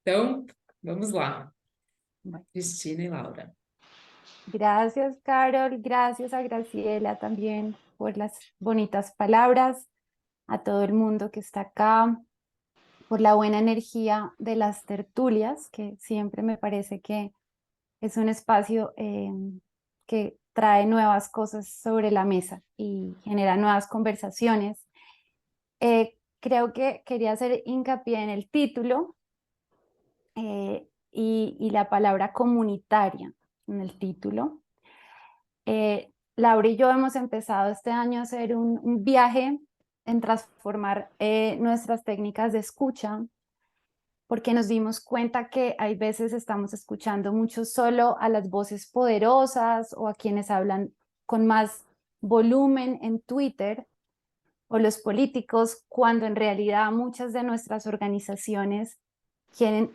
Então, vamos lá, Bueno, Cristina e Laura. gracias, Carol. Gracias a Graciela también por las bonitas palabras, a todo el mundo que está acá, por la buena energía de las tertulias, que siempre me parece que es un espacio que trae nuevas cosas sobre la mesa y genera nuevas conversaciones. Creo que quería hacer hincapié en el título y la palabra comunitaria en el título. Laura y yo hemos empezado este año a hacer un viaje en transformar nuestras técnicas de escucha, porque nos dimos cuenta que hay veces estamos escuchando mucho solo a las voces poderosas o a quienes hablan con más volumen en Twitter o los políticos, cuando en realidad muchas de nuestras organizaciones quieren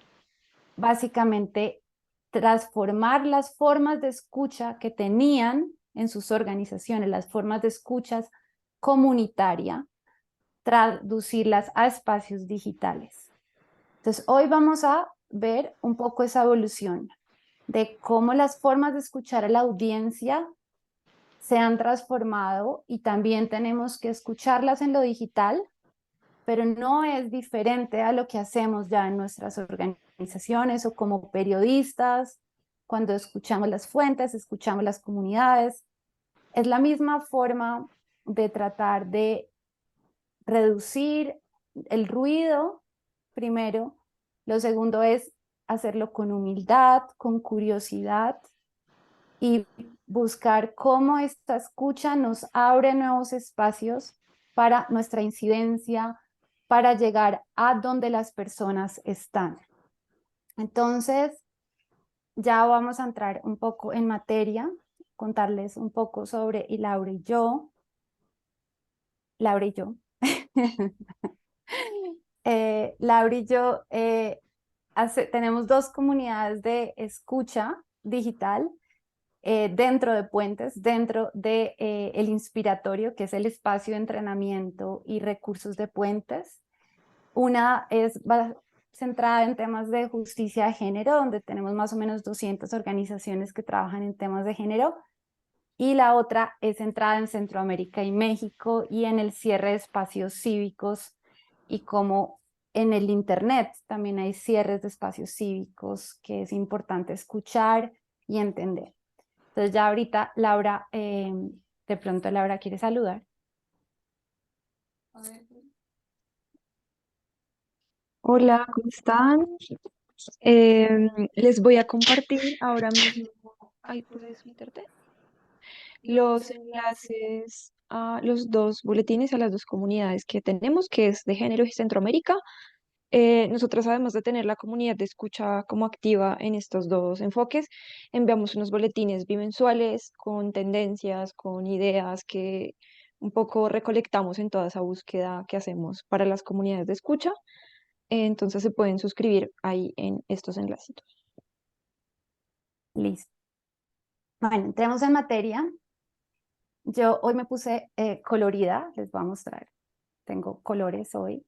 básicamente transformar las formas de escucha que tenían en sus organizaciones, las formas de escuchas comunitaria, traducirlas a espacios digitales. Entonces, hoy vamos a ver un poco esa evolución de cómo las formas de escuchar a la audiencia se han transformado y también tenemos que escucharlas en lo digital, pero no es diferente a lo que hacemos ya en nuestras organizaciones o como periodistas, cuando escuchamos las fuentes, escuchamos las comunidades. Es la misma forma de tratar de reducir el ruido, primero. Lo segundo es hacerlo con humildad, con curiosidad y buscar cómo esta escucha nos abre nuevos espacios para nuestra incidencia, para llegar a donde las personas están. Entonces, ya vamos a entrar un poco en materia, contarles un poco sobre Laura y yo. Laura y yo. Laura y yo tenemos dos comunidades de escucha digital dentro de Puentes, dentro de el Inspiratorio, que es el espacio de entrenamiento y recursos de Puentes. Una es centrada en temas de justicia de género, donde tenemos más o menos 200 organizaciones que trabajan en temas de género, y la otra es centrada en Centroamérica y México y en el cierre de espacios cívicos y como en el Internet también hay cierres de espacios cívicos que es importante escuchar y entender. Entonces ya ahorita Laura, de pronto Laura quiere saludar. Hola, ¿cómo están? Les voy a compartir ahora mismo, ay, ¿puedes meterte? Los enlaces a los dos boletines, a las dos comunidades que tenemos, que es de género y Centroamérica. Nosotros, además de tener la comunidad de escucha como activa en estos dos enfoques, enviamos unos boletines bimensuales con tendencias, con ideas que un poco recolectamos en toda esa búsqueda que hacemos para las comunidades de escucha. Entonces se pueden suscribir ahí en estos enlaces. Listo. Bueno, entremos en materia. Yo hoy me puse colorida, les voy a mostrar. Tengo colores hoy.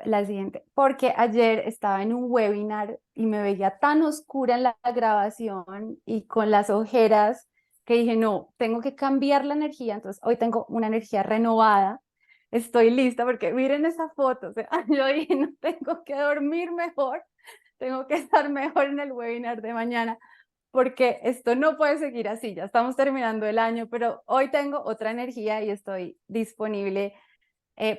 La siguiente, porque ayer estaba en un webinar y me veía tan oscura en la grabación y con las ojeras que dije, no, tengo que cambiar la energía. Entonces hoy tengo una energía renovada. Estoy lista porque miren esa foto. O sea, yo dije, no, tengo que dormir mejor, tengo que estar mejor en el webinar de mañana porque esto no puede seguir así. Ya estamos terminando el año, pero hoy tengo otra energía y estoy disponible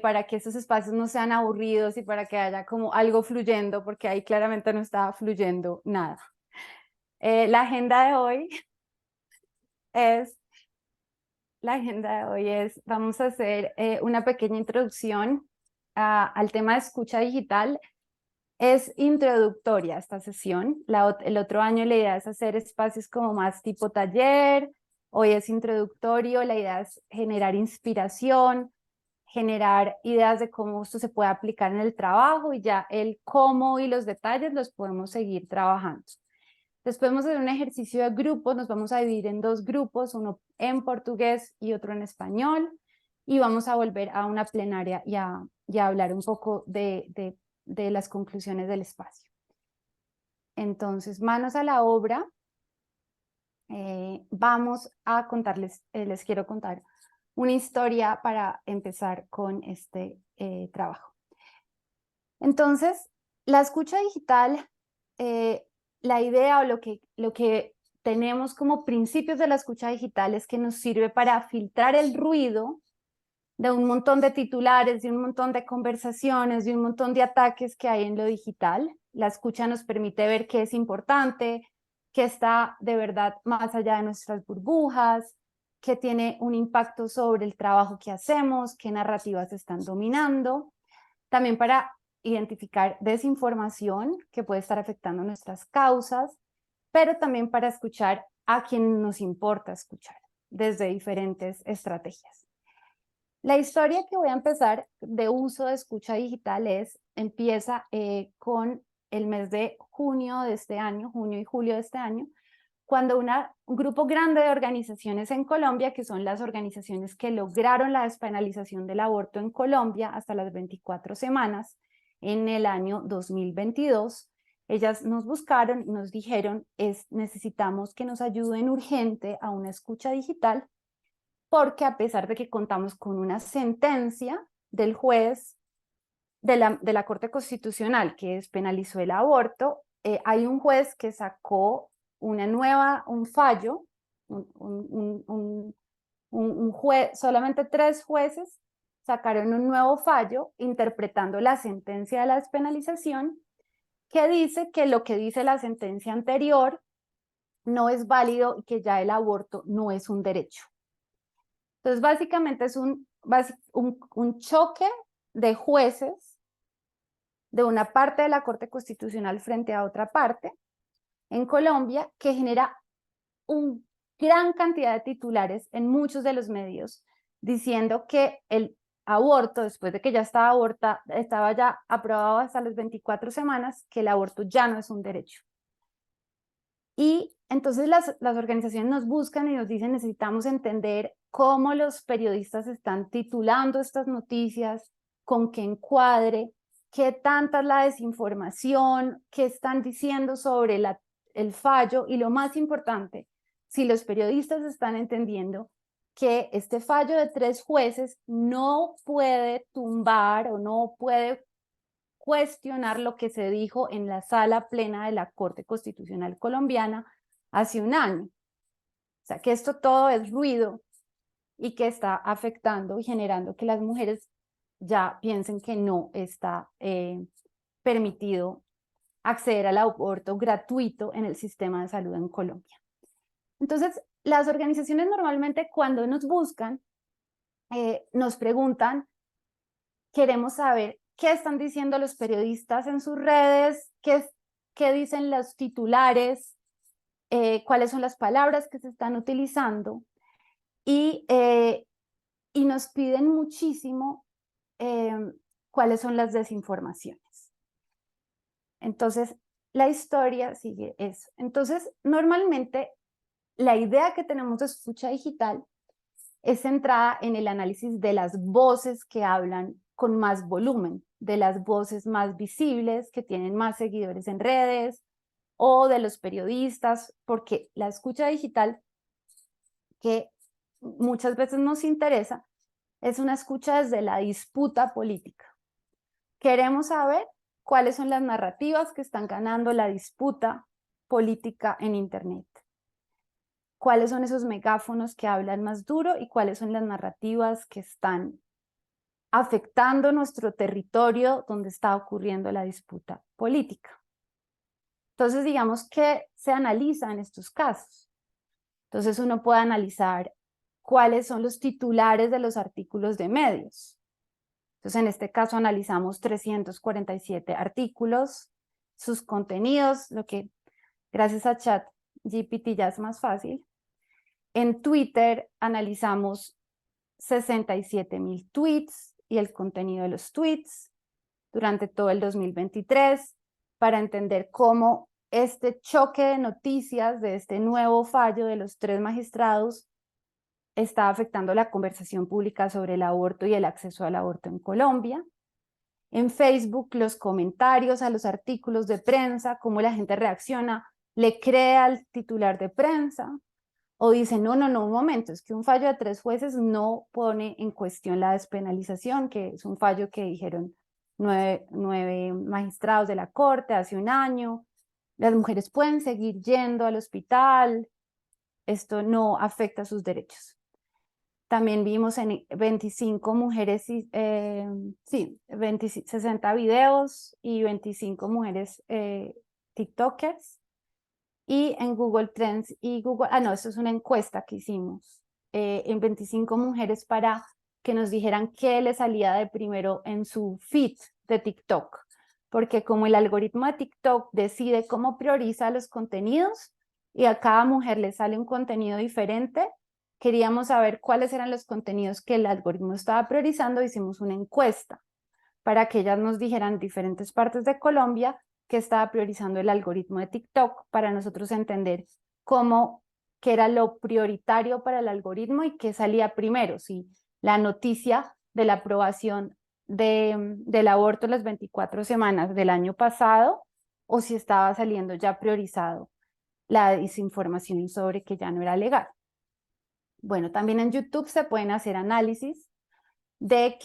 para que esos espacios no sean aburridos y para que haya como algo fluyendo, porque ahí claramente no estaba fluyendo nada. La agenda de hoy es, vamos a hacer una pequeña introducción al tema de escucha digital. Es introductoria esta sesión. El otro año la idea es hacer espacios como más tipo taller. Hoy es introductorio, la idea es generar inspiración, generar ideas de cómo esto se puede aplicar en el trabajo y ya el cómo y los detalles los podemos seguir trabajando. Después vamos a hacer un ejercicio de grupos, nos vamos a dividir en dos grupos, uno en portugués y otro en español, y vamos a volver a una plenaria y a hablar un poco de de las conclusiones del espacio. Entonces, manos a la obra. Vamos a contarles, les quiero contar una historia para empezar con este trabajo. Entonces, la escucha digital, la idea o lo que tenemos como principios de la escucha digital es que nos sirve para filtrar el ruido de un montón de titulares, de un montón de conversaciones, de un montón de ataques que hay en lo digital. La escucha nos permite ver qué es importante, qué está de verdad más allá de nuestras burbujas, qué tiene un impacto sobre el trabajo que hacemos, qué narrativas están dominando. También para identificar desinformación que puede estar afectando nuestras causas, pero también para escuchar a quien nos importa escuchar desde diferentes estrategias. La historia que voy a empezar de uso de escucha digital empieza con el mes de junio de este año, junio y julio de este año, cuando un grupo grande de organizaciones en Colombia, que son las organizaciones que lograron la despenalización del aborto en Colombia hasta las 24 semanas en el año 2022, ellas nos buscaron y nos dijeron, necesitamos que nos ayuden urgente a una escucha digital, porque a pesar de que contamos con una sentencia del juez de la Corte Constitucional que despenalizó el aborto, hay un juez que sacó un fallo, solamente 3 jueces sacaron un nuevo fallo interpretando la sentencia de la despenalización, que dice que lo que dice la sentencia anterior no es válido y que ya el aborto no es un derecho. Entonces, básicamente es un choque de jueces de una parte de la Corte Constitucional frente a otra parte en Colombia, que genera una gran cantidad de titulares en muchos de los medios diciendo que el aborto, después de que ya estaba ya aprobado hasta las 24 semanas, que el aborto ya no es un derecho. Y entonces las organizaciones nos buscan y nos dicen, necesitamos entender cómo los periodistas están titulando estas noticias, con qué encuadre, qué tanta es la desinformación, qué están diciendo sobre el fallo, y lo más importante, si los periodistas están entendiendo que este fallo de 3 jueces no puede tumbar o no puede cuestionar lo que se dijo en la sala plena de la Corte Constitucional colombiana hace un año. O sea, que esto todo es ruido y que está afectando y generando que las mujeres ya piensen que no está permitido acceder al aborto gratuito en el sistema de salud en Colombia. Entonces, las organizaciones normalmente cuando nos buscan, nos preguntan, queremos saber qué están diciendo los periodistas en sus redes, qué dicen los titulares, cuáles son las palabras que se están utilizando, y nos piden muchísimo cuáles son las desinformaciones. Entonces, la historia sigue eso. Entonces, normalmente, la idea que tenemos de escucha digital es centrada en el análisis de las voces que hablan con más volumen, de las voces más visibles, que tienen más seguidores en redes, o de los periodistas, porque la escucha digital, que muchas veces nos interesa, es una escucha desde la disputa política. Queremos saber cuáles son las narrativas que están ganando la disputa política en Internet. Cuáles son esos megáfonos que hablan más duro y cuáles son las narrativas que están afectando nuestro territorio donde está ocurriendo la disputa política. Entonces, digamos que se analiza en estos casos. Entonces, uno puede analizar cuáles son los titulares de los artículos de medios. Entonces, en este caso analizamos 347 artículos, sus contenidos, lo que gracias a ChatGPT ya es más fácil. En Twitter analizamos 67,000 tweets y el contenido de los tweets durante todo el 2023 para entender cómo este choque de noticias de este nuevo fallo de los 3 magistrados está afectando la conversación pública sobre el aborto y el acceso al aborto en Colombia. En Facebook, los comentarios a los artículos de prensa, cómo la gente reacciona, le cree al titular de prensa o dice, no, un momento, es que un fallo de 3 jueces no pone en cuestión la despenalización, que es un fallo que dijeron 9 magistrados de la Corte hace un año. Las mujeres pueden seguir yendo al hospital, esto no afecta sus derechos. También vimos en 25 mujeres, 60 videos y 25 mujeres TikTokers. Y en Google Trends y Google, esto es una encuesta que hicimos en 25 mujeres para que nos dijeran qué les salía de primero en su feed de TikTok. Porque como el algoritmo de TikTok decide cómo prioriza los contenidos y a cada mujer le sale un contenido diferente, queríamos saber cuáles eran los contenidos que el algoritmo estaba priorizando. Hicimos una encuesta para que ellas nos dijeran diferentes partes de Colombia que estaba priorizando el algoritmo de TikTok para nosotros entender qué era lo prioritario para el algoritmo y qué salía primero, si la noticia de la aprobación del aborto en las 24 semanas del año pasado o si estaba saliendo ya priorizado la desinformación sobre que ya no era legal. Bueno, también en YouTube se pueden hacer análisis de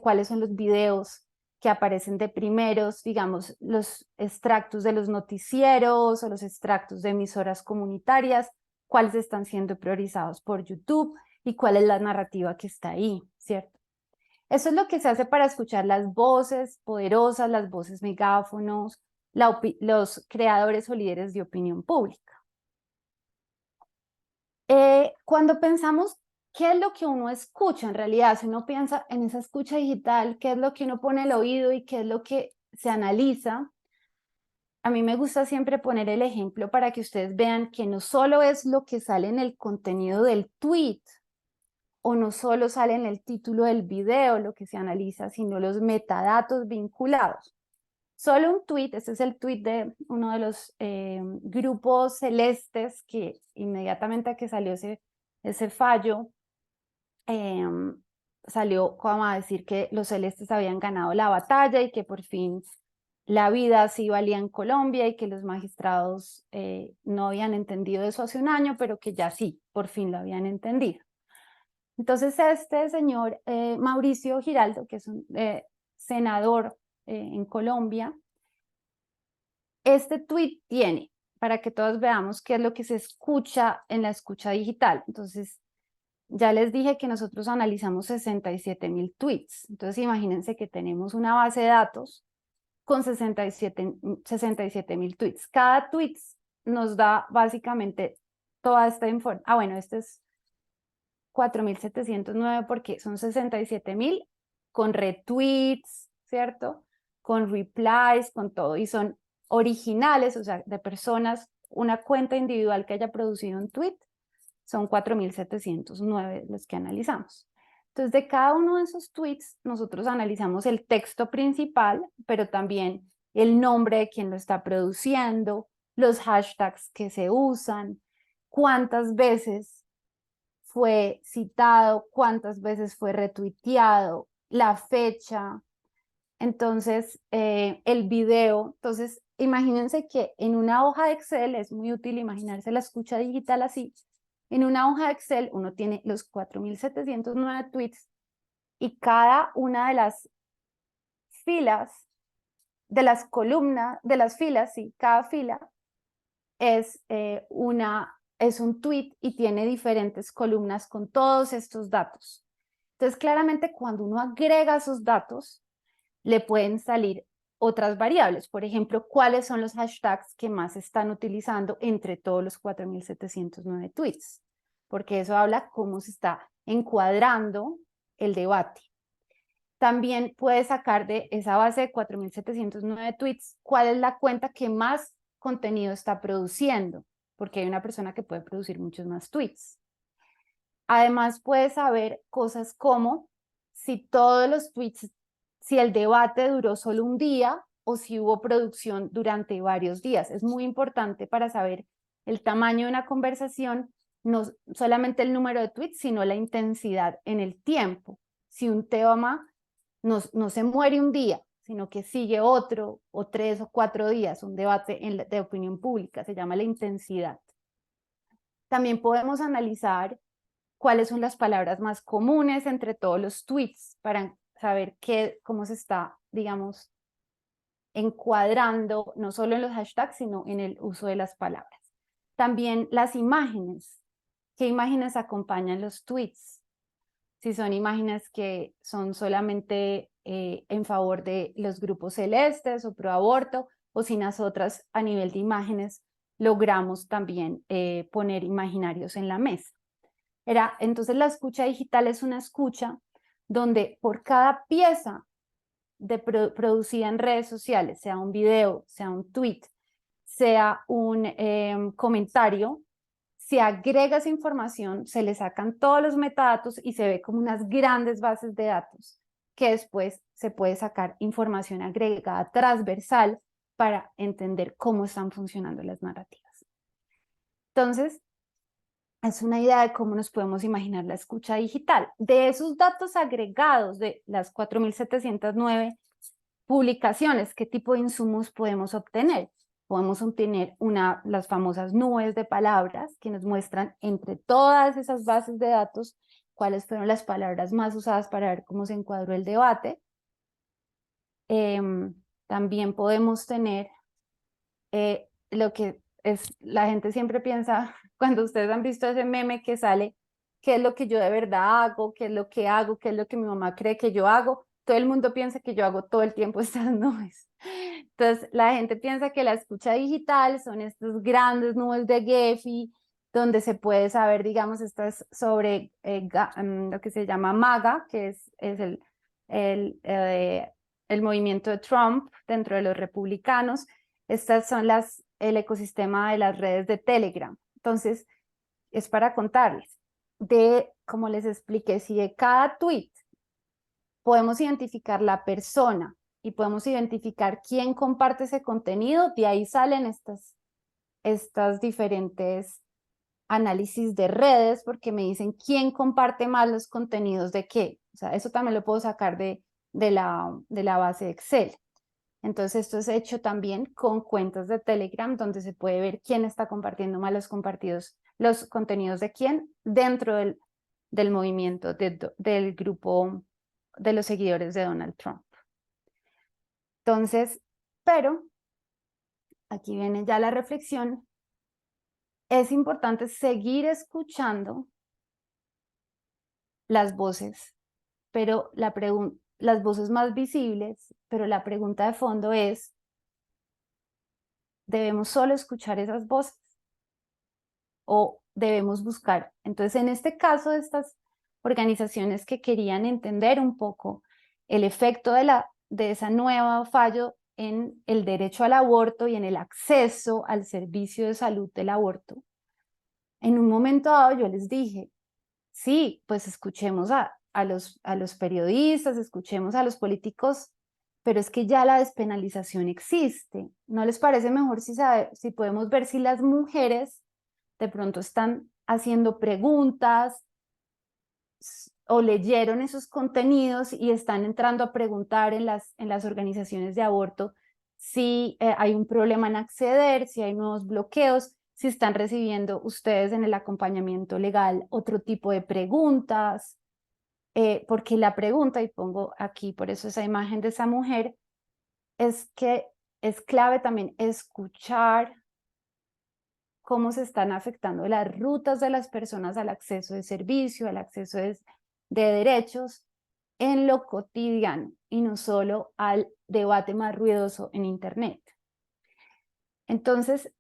cuáles son los videos que aparecen de primeros, digamos, los extractos de los noticieros o los extractos de emisoras comunitarias, cuáles están siendo priorizados por YouTube y cuál es la narrativa que está ahí, ¿cierto? Eso es lo que se hace para escuchar las voces poderosas, las voces megáfonos, los creadores o líderes de opinión pública. Cuando pensamos qué es lo que uno escucha, en realidad, si uno piensa en esa escucha digital, qué es lo que uno pone el oído y qué es lo que se analiza, a mí me gusta siempre poner el ejemplo para que ustedes vean que no solo es lo que sale en el contenido del tweet o no solo sale en el título del video lo que se analiza, sino los metadatos vinculados. Solo un tweet, este es el tweet de uno de los grupos celestes que inmediatamente que salió ese fallo, salió como a decir que los celestes habían ganado la batalla y que por fin la vida sí valía en Colombia y que los magistrados no habían entendido eso hace un año, pero que ya sí, por fin lo habían entendido. Entonces este señor Mauricio Giraldo, que es un senador en Colombia, este tweet tiene, para que todos veamos qué es lo que se escucha en la escucha digital. Entonces, ya les dije que nosotros analizamos 67,000 tweets. Entonces, imagínense que tenemos una base de datos con 67,000 tweets. Cada tweet nos da básicamente toda esta información. Bueno, este es 4,709 porque son 67,000 con retweets, ¿cierto? Con replies, con todo. Y son originales, o sea, de personas, una cuenta individual que haya producido un tweet, son 4,709 los que analizamos. Entonces, de cada uno de esos tweets, nosotros analizamos el texto principal, pero también el nombre de quien lo está produciendo, los hashtags que se usan, cuántas veces fue citado, cuántas veces fue retuiteado, la fecha, entonces el video. Entonces, imagínense que en una hoja de Excel, es muy útil imaginarse la escucha digital así, en una hoja de Excel uno tiene los 4,709 tweets y cada una de las filas, de las columnas, de las filas, sí, cada fila es un tweet y tiene diferentes columnas con todos estos datos. Entonces, claramente cuando uno agrega esos datos, le pueden salir otras variables. Por ejemplo, cuáles son los hashtags que más se están utilizando entre todos los 4,709 tweets, porque eso habla cómo se está encuadrando el debate. También puede sacar de esa base de 4,709 tweets cuál es la cuenta que más contenido está produciendo, porque hay una persona que puede producir muchos más tweets. Además, puede saber cosas como si todos los tweets, si el debate duró solo un día o si hubo producción durante varios días. Es muy importante para saber el tamaño de una conversación, no solamente el número de tweets, sino la intensidad en el tiempo. Si un tema no se muere un día, sino que sigue otro o 3 o 4 días, un debate de opinión pública, se llama la intensidad. También podemos analizar cuáles son las palabras más comunes entre todos los tweets para saber cómo se está, digamos, encuadrando no solo en los hashtags, sino en el uso de las palabras. También las imágenes. ¿Qué imágenes acompañan los tweets? Si son imágenes que son solamente en favor de los grupos celestes o pro aborto, o si nosotras a nivel de imágenes logramos también poner imaginarios en la mesa. Entonces la escucha digital es una escucha donde por cada pieza producida en redes sociales, sea un video, sea un tweet, sea un comentario, se agrega esa información, se le sacan todos los metadatos y se ve como unas grandes bases de datos que después se puede sacar información agregada transversal para entender cómo están funcionando las narrativas. Entonces, es una idea de cómo nos podemos imaginar la escucha digital. De esos datos agregados de las 4.709 publicaciones, ¿qué tipo de insumos podemos obtener? Podemos obtener las famosas nubes de palabras que nos muestran entre todas esas bases de datos cuáles fueron las palabras más usadas para ver cómo se encuadró el debate. También podemos tener lo que la gente siempre piensa, cuando ustedes han visto ese meme que sale, qué es lo que yo de verdad hago, qué es lo que hago, qué es lo que mi mamá cree que yo hago. Todo el mundo piensa que yo hago todo el tiempo estas nubes. Entonces, la gente piensa que la escucha digital son estas grandes nubes de Gephi, donde se puede saber, digamos, estas sobre lo que se llama MAGA, que es el movimiento de Trump dentro de los republicanos. Estas son el ecosistema de las redes de Telegram. Entonces, es para contarles como les expliqué, si de cada tweet podemos identificar la persona y podemos identificar quién comparte ese contenido, de ahí salen estas diferentes análisis de redes, porque me dicen quién comparte más los contenidos de qué. O sea, eso también lo puedo sacar de la base de Excel. Entonces esto es hecho también con cuentas de Telegram, donde se puede ver quién está compartiendo más los contenidos de quién dentro del movimiento del grupo de los seguidores de Donald Trump. Entonces, pero aquí viene ya la reflexión. Es importante seguir escuchando las voces, pero las voces más visibles, pero la pregunta de fondo es, ¿debemos solo escuchar esas voces o debemos buscar? Entonces, en este caso, estas organizaciones que querían entender un poco el efecto de ese nuevo fallo en el derecho al aborto y en el acceso al servicio de salud del aborto, en un momento dado yo les dije, sí, pues escuchemos a los periodistas, escuchemos a los políticos, pero es que ya la despenalización existe. ¿No les parece mejor si podemos ver si las mujeres de pronto están haciendo preguntas o leyeron esos contenidos y están entrando a preguntar en las organizaciones de aborto si hay un problema en acceder, si hay nuevos bloqueos, si están recibiendo ustedes en el acompañamiento legal otro tipo de preguntas? Porque la pregunta, y pongo aquí por eso esa imagen de esa mujer, es que es clave también escuchar cómo se están afectando las rutas de las personas al acceso de servicio, al acceso de derechos en lo cotidiano y no solo al debate más ruidoso en Internet. Entonces,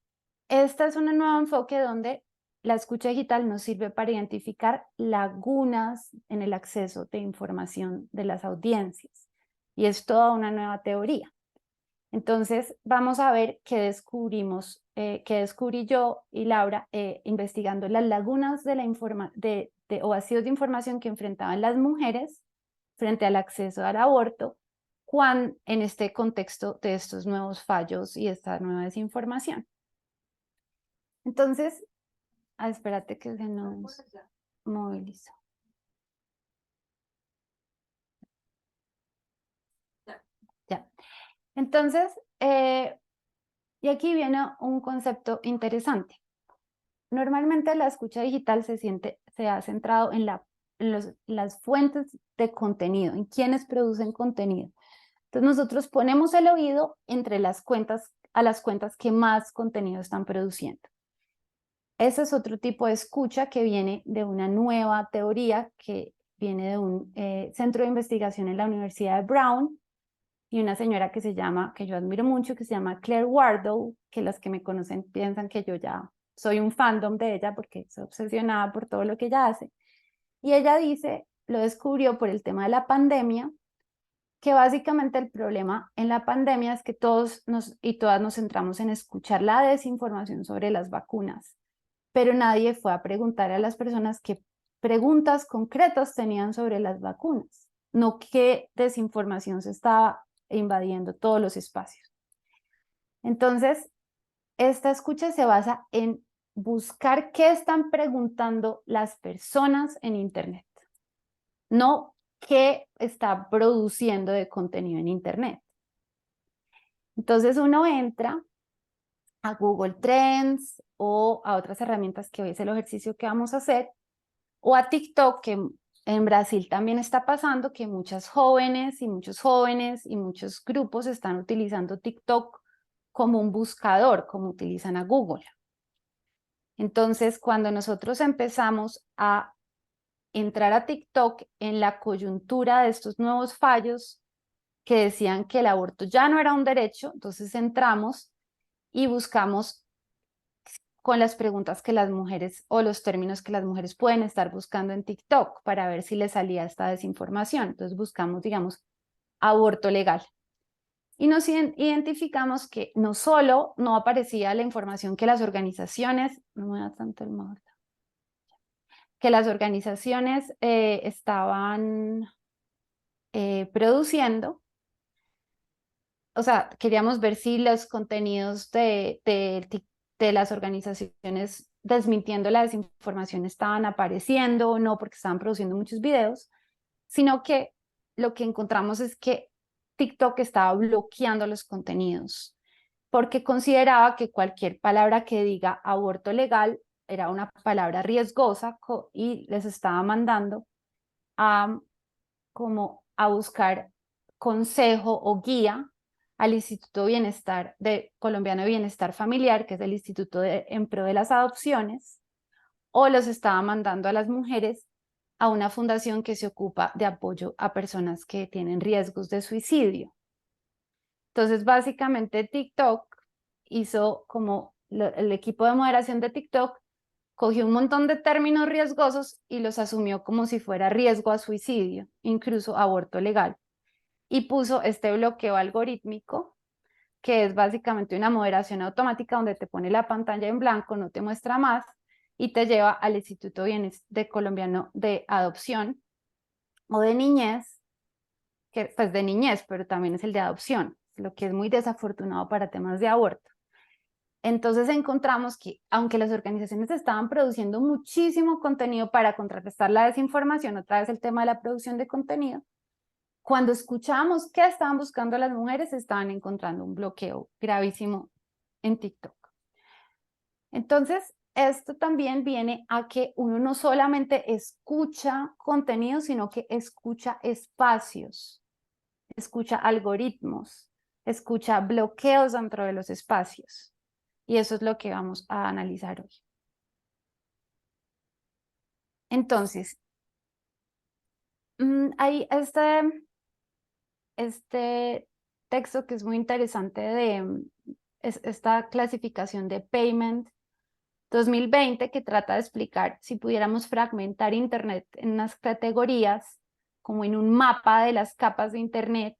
esta es un nuevo enfoque donde la escucha digital nos sirve para identificar lagunas en el acceso de información de las audiencias. Y es toda una nueva teoría. Entonces, vamos a ver qué descubrí yo y Laura investigando las lagunas o vacíos de información que enfrentaban las mujeres frente al acceso al aborto en este contexto de estos nuevos fallos y esta nueva desinformación. Entonces, espérate que se nos Pues ya. movilizó. Entonces, y aquí viene un concepto interesante. Normalmente la escucha digital se ha centrado en las fuentes de contenido, en quienes producen contenido. Entonces nosotros ponemos el oído entre a las cuentas que más contenido están produciendo. Ese es otro tipo de escucha que viene de una nueva teoría que viene de un centro de investigación en la Universidad de Brown y una señora que yo admiro mucho, que se llama Claire Wardow, que los que me conocen piensan que yo ya soy un fandom de ella porque soy obsesionada por todo lo que ella hace. Y ella dice, lo descubrió por el tema de la pandemia, que básicamente el problema en la pandemia es que todos y todas nos centramos en escuchar la desinformación sobre las vacunas, pero nadie fue a preguntar a las personas qué preguntas concretas tenían sobre las vacunas, no qué desinformación se estaba invadiendo todos los espacios. Entonces, esta escucha se basa en buscar qué están preguntando las personas en Internet, no qué está produciendo de contenido en Internet. Entonces uno entra a Google Trends o a otras herramientas que hoy es el ejercicio que vamos a hacer, o a TikTok, que en Brasil también está pasando, que muchas jóvenes y muchos grupos están utilizando TikTok como un buscador, como utilizan a Google. Entonces, cuando nosotros empezamos a entrar a TikTok en la coyuntura de estos nuevos fallos que decían que el aborto ya no era un derecho, entonces entramos y buscamos con las preguntas que las mujeres o los términos que las mujeres pueden estar buscando en TikTok para ver si les salía esta desinformación. Entonces buscamos, digamos, aborto legal. Y nos identificamos que no solo no aparecía la información que las organizaciones, no me da tanto el modo, que las organizaciones estaban produciendo. O sea, queríamos ver si los contenidos de las organizaciones desmintiendo la desinformación estaban apareciendo o no, porque estaban produciendo muchos videos, sino que lo que encontramos es que TikTok estaba bloqueando los contenidos porque consideraba que cualquier palabra que diga aborto legal era una palabra riesgosa y les estaba mandando a, como a buscar consejo o guía al Instituto Colombiano de Bienestar Familiar, que es el Instituto en pro de las adopciones, o los estaba mandando a las mujeres a una fundación que se ocupa de apoyo a personas que tienen riesgos de suicidio. Entonces, básicamente TikTok hizo como el equipo de moderación de TikTok cogió un montón de términos riesgosos y los asumió como si fuera riesgo a suicidio, incluso aborto legal, y puso este bloqueo algorítmico, que es básicamente una moderación automática donde te pone la pantalla en blanco, no te muestra más, y te lleva al Instituto Colombiano de Adopción o de Niñez, que pues de niñez, pero también es el de adopción, lo que es muy desafortunado para temas de aborto. Entonces encontramos que, aunque las organizaciones estaban produciendo muchísimo contenido para contrarrestar la desinformación, otra vez el tema de la producción de contenido, cuando escuchamos qué estaban buscando las mujeres, estaban encontrando un bloqueo gravísimo en TikTok. Entonces, esto también viene a que uno no solamente escucha contenido, sino que escucha espacios, escucha algoritmos, escucha bloqueos dentro de los espacios. Y eso es lo que vamos a analizar hoy. Entonces, hay este texto que es muy interesante de esta clasificación de Payment 2020 que trata de explicar si pudiéramos fragmentar Internet en unas categorías, como en un mapa de las capas de Internet,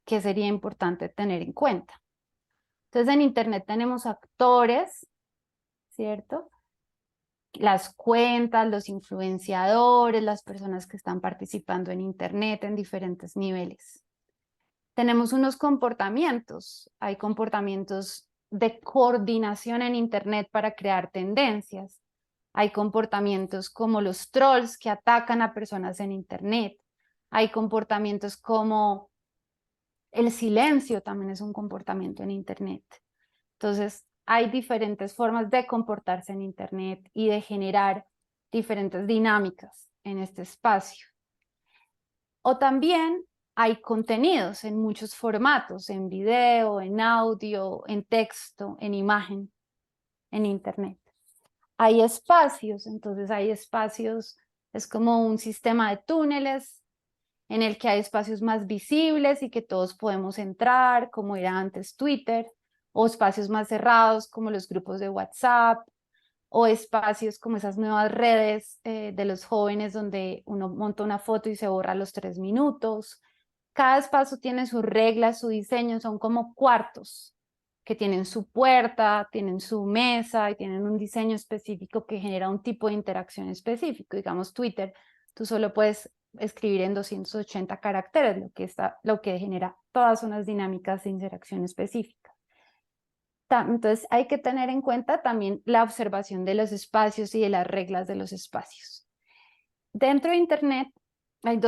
que sería importante tener en cuenta. Entonces, en Internet tenemos actores, ¿cierto? Las cuentas, los influenciadores, las personas que están participando en Internet en diferentes niveles. Tenemos unos comportamientos, hay comportamientos de coordinación en Internet para crear tendencias. Hay comportamientos como los trolls que atacan a personas en Internet. Hay comportamientos como El silencio también es un comportamiento en Internet. Entonces, hay diferentes formas de comportarse en Internet y de generar diferentes dinámicas en este espacio. O también hay contenidos en muchos formatos, en video, en audio, en texto, en imagen, en Internet. Hay espacios, entonces hay espacios, es como un sistema de túneles en el que hay espacios más visibles y que todos podemos entrar, como era antes Twitter, o espacios más cerrados como los grupos de WhatsApp, o espacios como esas nuevas redes de los jóvenes donde uno monta una foto y se borra a los 3 minutos. Cada espacio tiene sus reglas, su diseño, son como cuartos que tienen su puerta, tienen su mesa y tienen un diseño específico que genera un tipo de interacción específico. Digamos Twitter, tú solo puedes escribir en 280 caracteres, lo que genera todas unas dinámicas de interacción específicas. Entonces hay que tener en cuenta también la observación de los espacios y de las reglas de los espacios. Dentro de Internet hay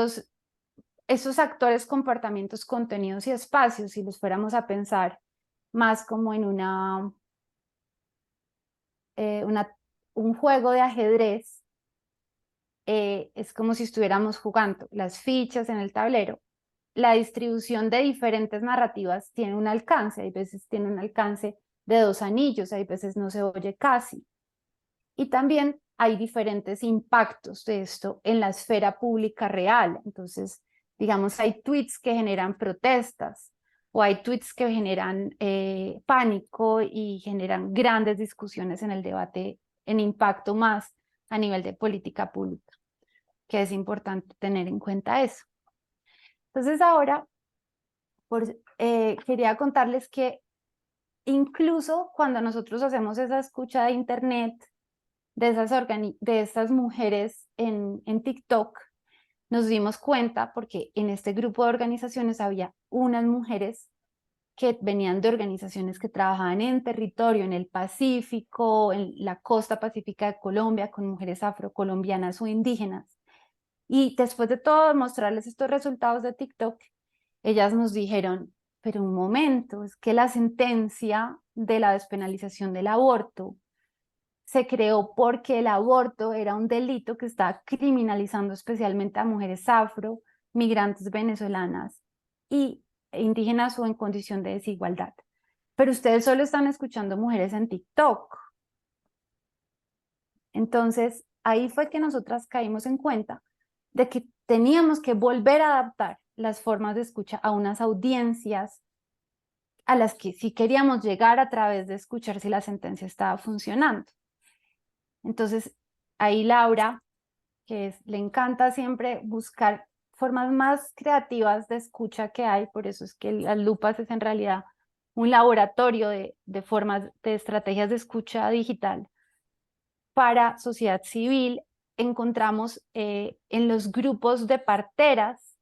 esos actores, comportamientos, contenidos y espacios, si los fuéramos a pensar más como en un juego de ajedrez, es como si estuviéramos jugando las fichas en el tablero. La distribución de diferentes narrativas tiene un alcance, hay veces tiene un alcance de 2 anillos, hay veces no se oye casi. Y también hay diferentes impactos de esto en la esfera pública real. Entonces, digamos, hay tweets que generan protestas o hay tweets que generan pánico y generan grandes discusiones en el debate, en impacto más a nivel de política pública, que es importante tener en cuenta eso. Entonces ahora quería contarles que incluso cuando nosotros hacemos esa escucha de Internet de estas mujeres en TikTok, nos dimos cuenta porque en este grupo de organizaciones había unas mujeres que venían de organizaciones que trabajaban en territorio, en el Pacífico, en la costa pacífica de Colombia, con mujeres afrocolombianas o indígenas. Y después de todo mostrarles estos resultados de TikTok, ellas nos dijeron, pero un momento, es que la sentencia de la despenalización del aborto se creó porque el aborto era un delito que estaba criminalizando especialmente a mujeres afro, migrantes venezolanas y indígenas o en condición de desigualdad. Pero ustedes solo están escuchando mujeres en TikTok. Entonces, ahí fue que nosotras caímos en cuenta de que teníamos que volver a adaptar las formas de escucha a unas audiencias a las que sí queríamos llegar a través de escuchar si la sentencia estaba funcionando. Entonces, ahí Laura, le encanta siempre buscar formas más creativas de escucha que hay, por eso es que las lupas es en realidad un laboratorio de formas, de estrategias de escucha digital para sociedad civil. Encontramos en los grupos de parteras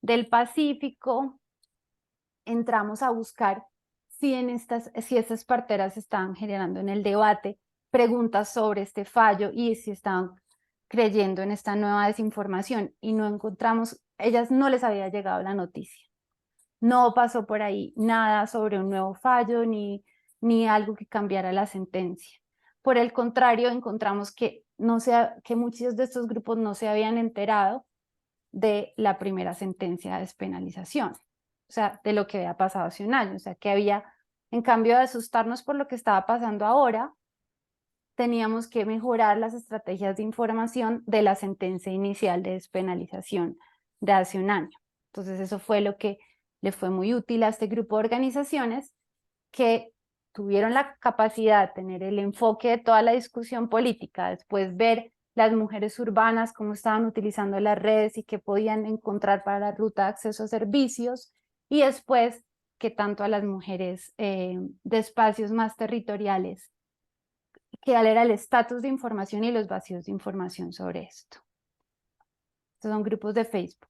del Pacífico, entramos a buscar si estas parteras estaban generando en el debate preguntas sobre este fallo y si estaban creyendo en esta nueva desinformación, y no encontramos, ellas no les había llegado la noticia. No pasó por ahí nada sobre un nuevo fallo ni algo que cambiara la sentencia. Por el contrario, encontramos que muchos de estos grupos no se habían enterado de la primera sentencia de despenalización, o sea, de lo que había pasado hace un año, o sea, que había, en cambio de asustarnos por lo que estaba pasando ahora, teníamos que mejorar las estrategias de información de la sentencia inicial de despenalización de hace un año. Entonces eso fue lo que le fue muy útil a este grupo de organizaciones que tuvieron la capacidad de tener el enfoque de toda la discusión política, después ver las mujeres urbanas cómo estaban utilizando las redes y qué podían encontrar para la ruta de acceso a servicios, y después que tanto a las mujeres de espacios más territoriales, que era el estatus de información y los vacíos de información sobre esto. Estos son grupos de Facebook.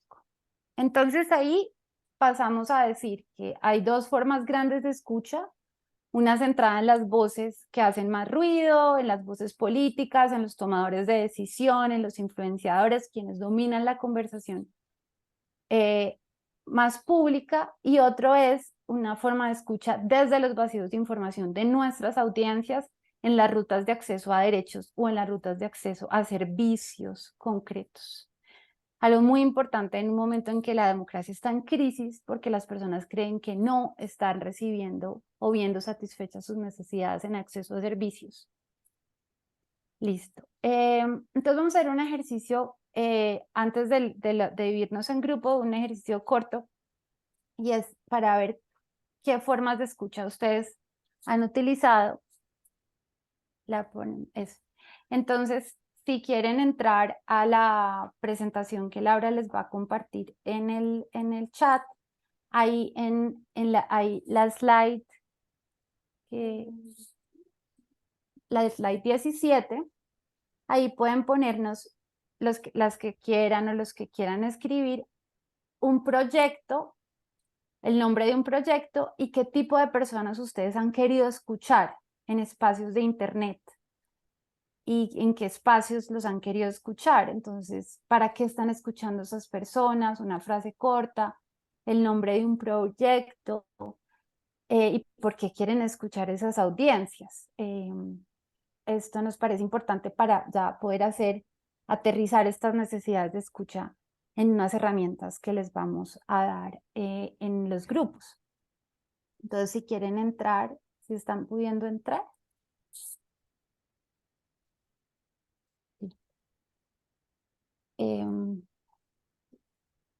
Entonces ahí pasamos a decir que hay 2 formas grandes de escucha, una centrada en las voces que hacen más ruido, en las voces políticas, en los tomadores de decisión, en los influenciadores, quienes dominan la conversación. más pública, y otro es una forma de escucha desde los vacíos de información de nuestras audiencias en las rutas de acceso a derechos o en las rutas de acceso a servicios concretos. Algo muy importante en un momento en que la democracia está en crisis porque las personas creen que no están recibiendo o viendo satisfechas sus necesidades en acceso a servicios. Listo. Entonces vamos a hacer un ejercicio antes de dividirnos en grupo, un ejercicio corto, y es para ver qué formas de escucha ustedes han utilizado. Eso. Entonces, si quieren entrar a la presentación que Laura les va a compartir en el chat, ahí hay la slide, la slide 17, ahí pueden ponernos las que quieran o los que quieran escribir un proyecto, el nombre de un proyecto y qué tipo de personas ustedes han querido escuchar en espacios de internet y en qué espacios los han querido escuchar. Entonces, ¿para qué están escuchando esas personas? Una frase corta, el nombre de un proyecto y por qué quieren escuchar esas audiencias. Esto nos parece importante para ya poder aterrizar estas necesidades de escucha en unas herramientas que les vamos a dar en los grupos. Entonces, si quieren entrar, si están pudiendo entrar.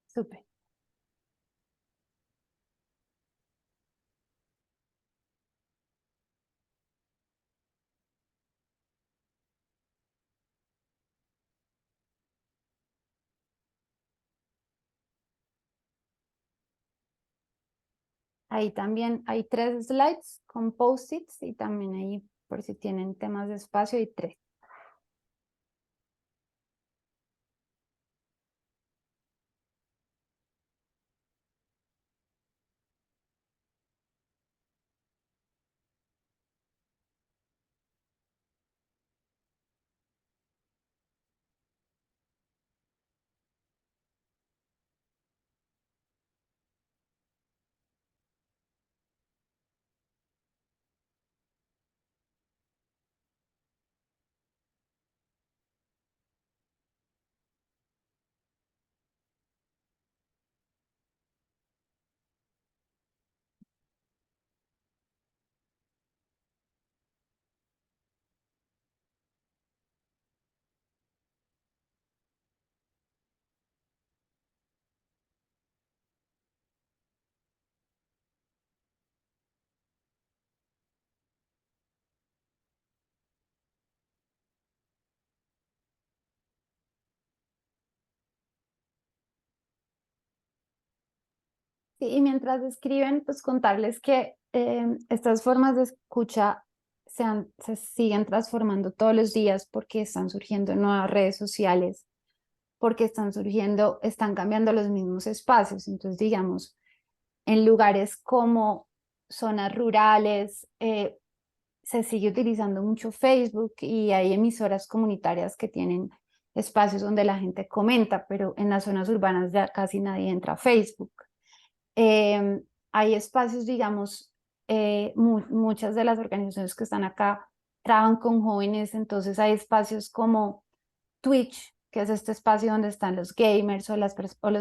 Súper. Ahí también hay 3 slides con post-its y también ahí, por si tienen temas de espacio, hay 3. Sí, y mientras escriben, pues contarles que estas formas de escucha se siguen transformando todos los días porque están surgiendo nuevas redes sociales, porque están cambiando los mismos espacios. Entonces, digamos, en lugares como zonas rurales, se sigue utilizando mucho Facebook y hay emisoras comunitarias que tienen espacios donde la gente comenta, pero en las zonas urbanas ya casi nadie entra a Facebook. Hay espacios, digamos, muchas de las organizaciones que están acá trabajan con jóvenes, entonces hay espacios como Twitch, que es este espacio donde están los gamers o los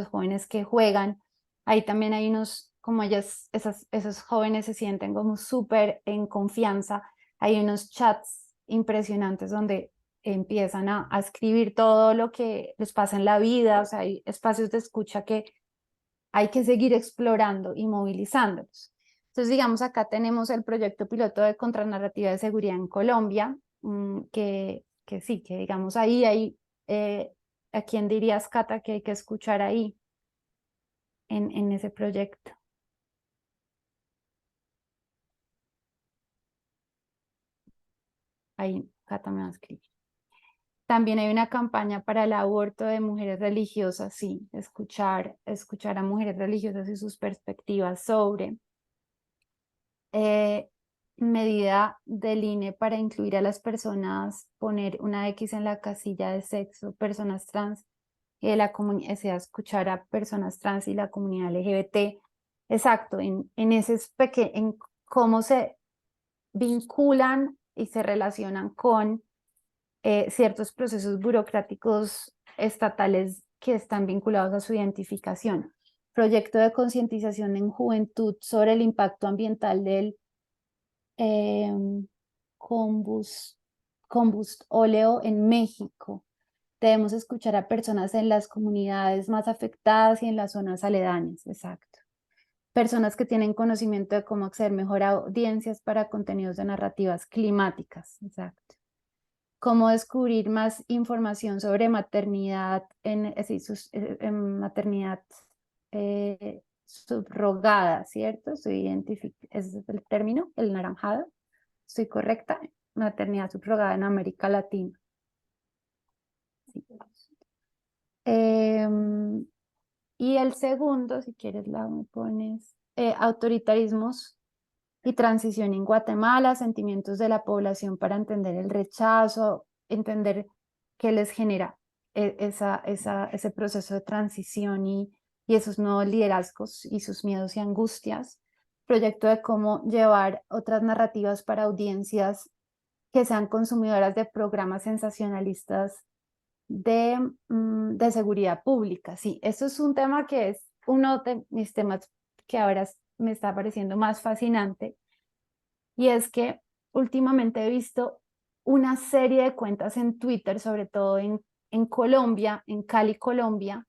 jóvenes que juegan. Ahí también hay como esos jóvenes se sienten como súper en confianza. Hay unos chats impresionantes donde empiezan a escribir todo lo que les pasa en la vida. O sea, hay espacios de escucha que hay que seguir explorando y movilizándolos. Entonces, digamos, acá tenemos el proyecto piloto de contranarrativa de seguridad en Colombia, que sí, que digamos ahí hay, ¿a quién dirías, Cata, que hay que escuchar ahí en ese proyecto? Ahí, Cata me va a escribir. También hay una campaña para el aborto de mujeres religiosas, sí, escuchar a mujeres religiosas y sus perspectivas sobre medida del INE para incluir a las personas, poner una X en la casilla de sexo, personas trans, y de la comunidad, sea escuchar a personas trans y la comunidad LGBT, exacto, en cómo se vinculan y se relacionan con ciertos procesos burocráticos estatales que están vinculados a su identificación. Proyecto de concientización en juventud sobre el impacto ambiental del combustóleo en México. Debemos escuchar a personas en las comunidades más afectadas y en las zonas aledañas, exacto. Personas que tienen conocimiento de cómo acceder mejor a audiencias para contenidos de narrativas climáticas, exacto. Cómo descubrir más información sobre maternidad, maternidad subrogada, ¿cierto? Ese es el término, el naranjado. ¿Estoy correcta? Maternidad subrogada en América Latina. Sí. Y el segundo, si quieres me pones, autoritarismos y transición en Guatemala, sentimientos de la población para entender el rechazo, entender qué les genera ese proceso de transición y esos nuevos liderazgos y sus miedos y angustias. Proyecto de cómo llevar otras narrativas para audiencias que sean consumidoras de programas sensacionalistas de seguridad pública. Sí, eso es un tema que es uno de mis temas que ahora me está pareciendo más fascinante, y es que últimamente he visto una serie de cuentas en Twitter, sobre todo en Colombia, en Cali, Colombia,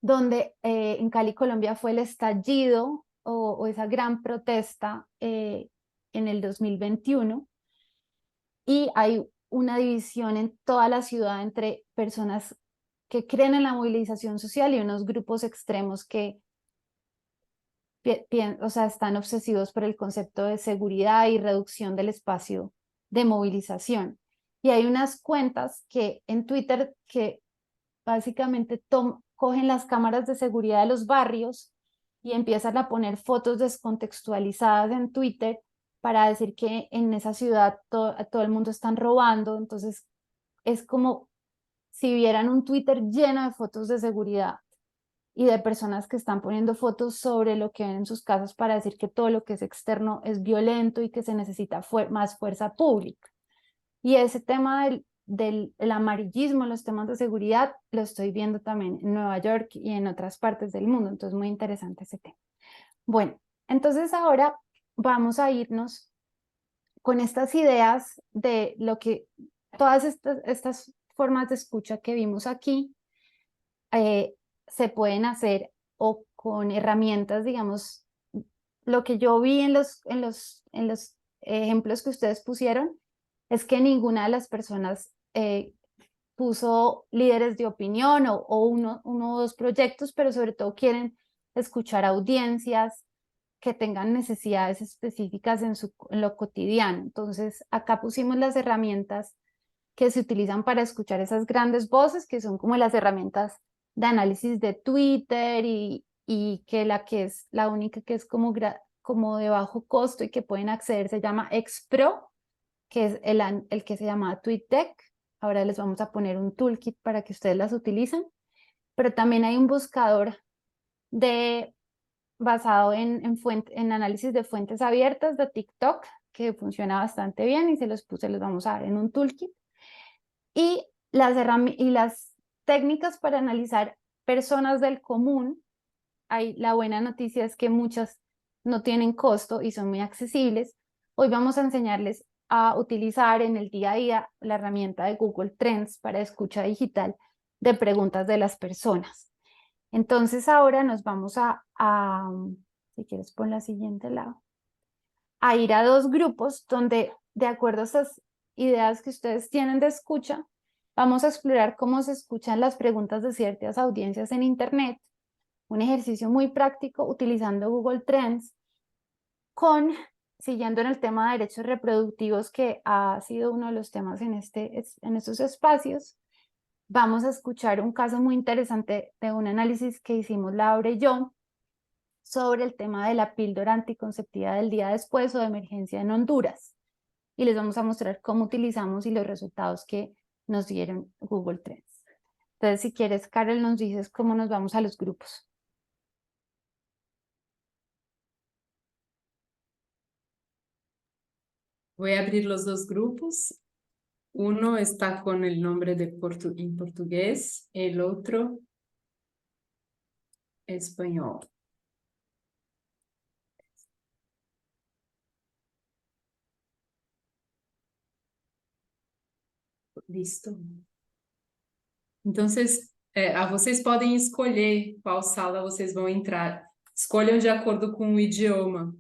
donde en Cali, Colombia fue el estallido o esa gran protesta en el 2021, y hay una división en toda la ciudad entre personas que creen en la movilización social y unos grupos extremos que o sea, están obsesivos por el concepto de seguridad y reducción del espacio de movilización. Y hay unas cuentas que en Twitter que básicamente cogen las cámaras de seguridad de los barrios y empiezan a poner fotos descontextualizadas en Twitter para decir que en esa ciudad a todo el mundo están robando. Entonces es como si vieran un Twitter lleno de fotos de seguridad y de personas que están poniendo fotos sobre lo que ven en sus casas para decir que todo lo que es externo es violento y que se necesita más fuerza pública. Y ese tema del amarillismo, los temas de seguridad, lo estoy viendo también en Nueva York y en otras partes del mundo. Entonces, muy interesante ese tema. Bueno, entonces ahora vamos a irnos con estas ideas de lo que todas estas formas de escucha que vimos aquí se pueden hacer o con herramientas, digamos, lo que yo vi en los ejemplos que ustedes pusieron es que ninguna de las personas puso líderes de opinión o uno o dos proyectos, pero sobre todo quieren escuchar audiencias que tengan necesidades específicas en lo cotidiano. Entonces, acá pusimos las herramientas que se utilizan para escuchar esas grandes voces, que son como las herramientas de análisis de Twitter y que es la única que es como de bajo costo y que pueden acceder se llama Expro, que es el que se llama TweetDeck. Ahora les vamos a poner un toolkit para que ustedes las utilicen, pero también hay un buscador basado en análisis de fuentes abiertas de TikTok que funciona bastante bien y les vamos a dar en un toolkit. Y las técnicas para analizar personas del común, la buena noticia es que muchas no tienen costo y son muy accesibles. Hoy vamos a enseñarles a utilizar en el día a día la herramienta de Google Trends para escucha digital de preguntas de las personas. Entonces ahora nos vamos si quieres pon la siguiente lado, a ir a dos grupos donde, de acuerdo a esas ideas que ustedes tienen de escucha, vamos a explorar cómo se escuchan las preguntas de ciertas audiencias en Internet, un ejercicio muy práctico utilizando Google Trends, siguiendo en el tema de derechos reproductivos, que ha sido uno de los temas en estos espacios. Vamos a escuchar un caso muy interesante de un análisis que hicimos Laura y yo sobre el tema de la píldora anticonceptiva del día después o de emergencia en Honduras. Y les vamos a mostrar cómo utilizamos y los resultados que nos dieron Google Trends. Entonces, si quieres, Carol, nos dices cómo nos vamos a los grupos. Voy a abrir los dos grupos. Uno está con el nombre de en portugués, el otro español. Listo. Entonces, vocês podem escolher qual sala vocês vão entrar. Escolham de acordo com o idioma.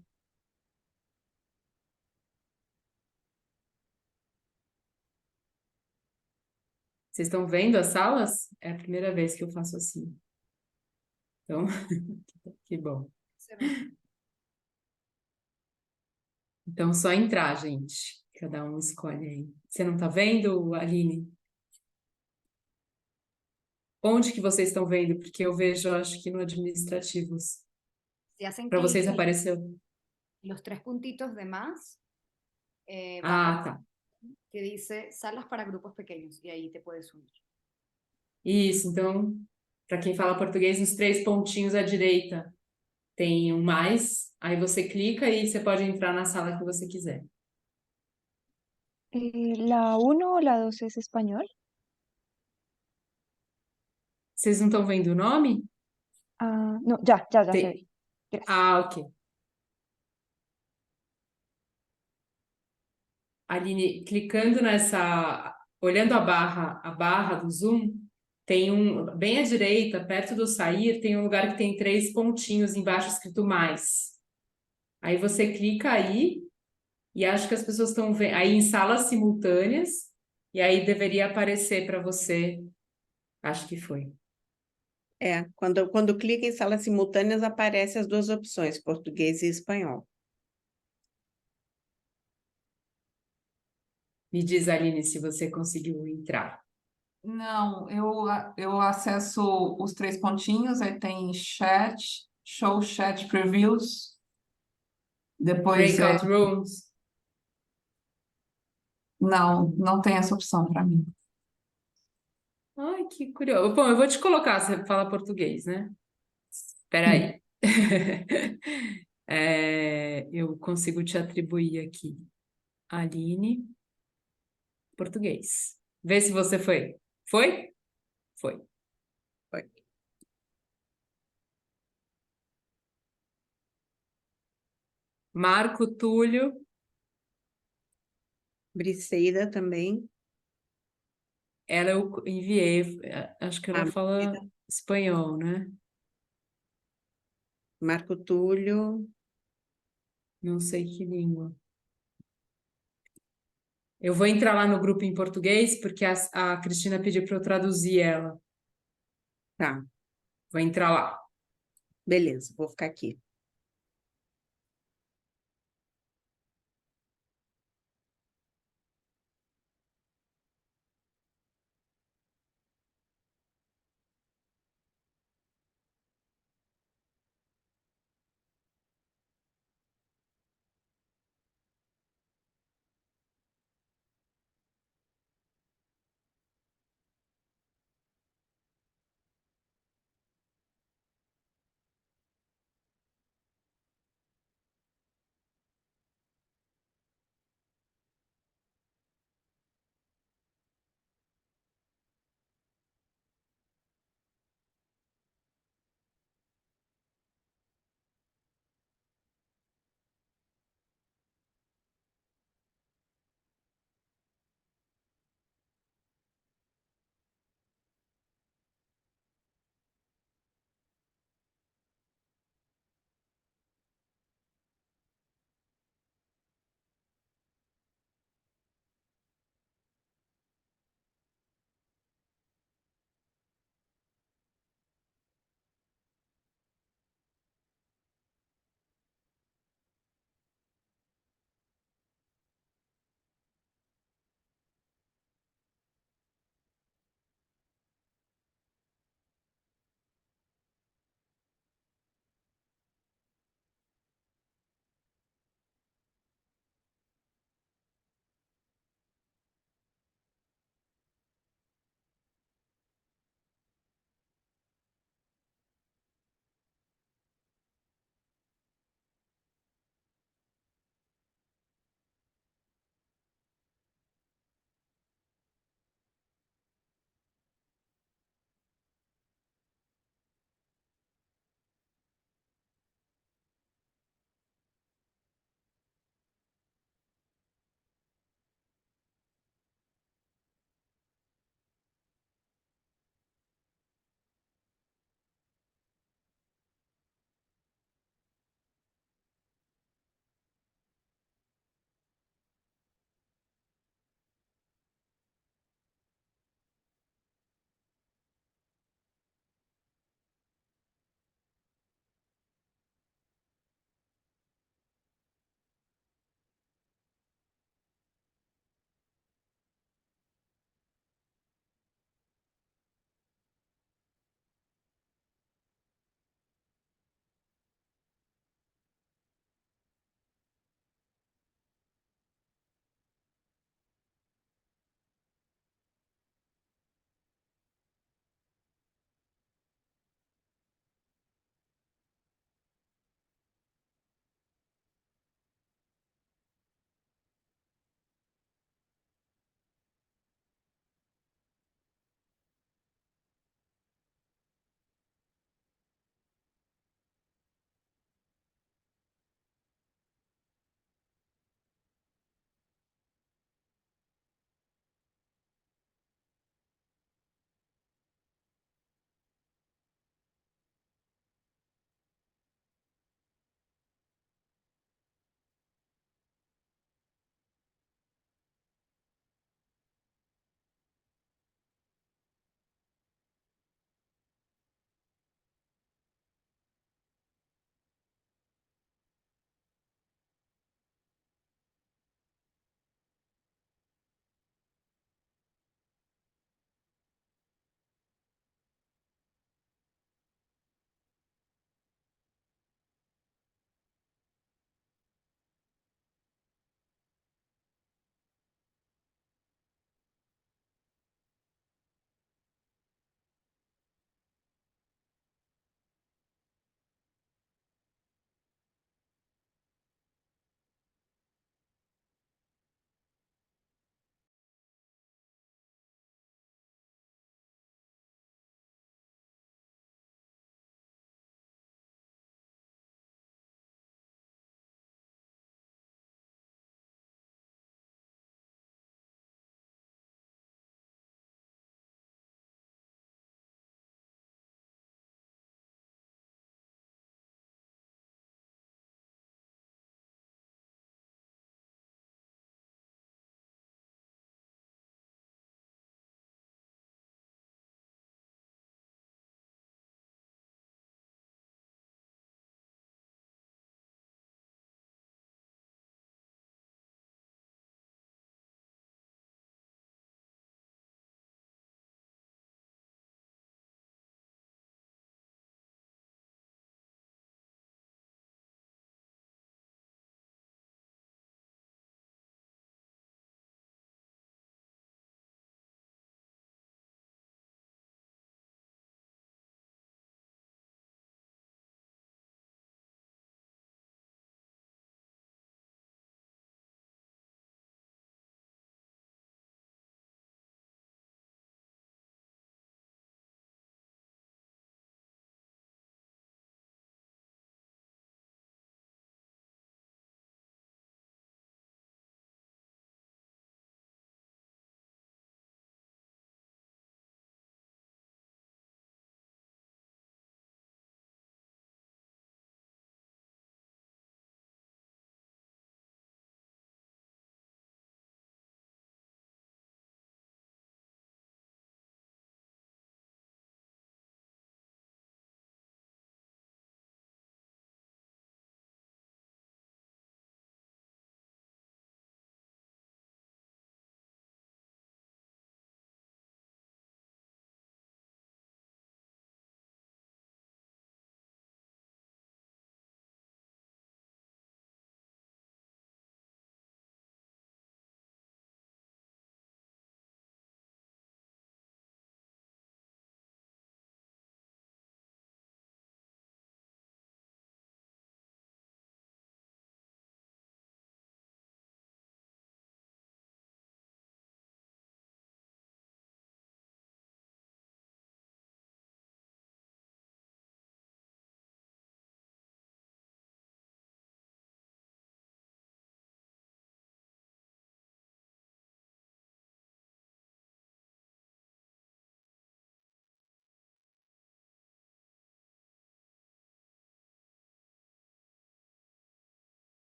Vocês estão vendo as salas? É a primeira vez que eu faço assim. Então, que bom. Então, só entrar, gente. Cada um escolhe aí. Você não tá vendo, Aline? Onde que vocês estão vendo? Porque eu vejo, acho que no administrativos. Si hacen Para clic vocês en apareceu. los tres puntitos de más, va a Ah, aparecer tá. que dice salas para grupos pequeños y ahí te puedes unir. Isso, então, para quem fala português, nos três pontinhos à direita tem um mais. Aí você clica e você pode entrar na sala que você quiser. ¿La 1 o la 2 es español? Vocês não estão vendo o nome? Ah, no, ya se Tem. ve. Gracias. Ah, ok. Aline, clicando nessa, olhando a barra do Zoom, tem bem à direita, perto do sair, tem um lugar que tem três pontinhos embaixo escrito mais. Aí você clica aí e acho que as pessoas estão vendo aí em salas simultâneas e aí deveria aparecer para você. Acho que foi. Quando clica em salas simultâneas, aparecem as duas opções, português e espanhol. Me diz, Aline, se você conseguiu entrar. Não, eu acesso os três pontinhos, aí tem chat, show chat previews, depois Breakout rooms. não tem essa opção para mim. Ai, que curioso. Bom, eu vou te colocar, você fala português, né? Espera aí. Eu consigo te atribuir aqui. Aline, português. Vê se você foi. Foi? Foi. Foi. Marco Túlio, Briseida também. ela eu enviei. Acho que ela Ah, fala Briseida. espanhol, né? Marco Túlio. Não sei que língua. Eu vou entrar lá no grupo em português, porque a Cristina pediu para eu traduzir ela. Tá, Vou entrar lá. beleza, vou ficar aqui.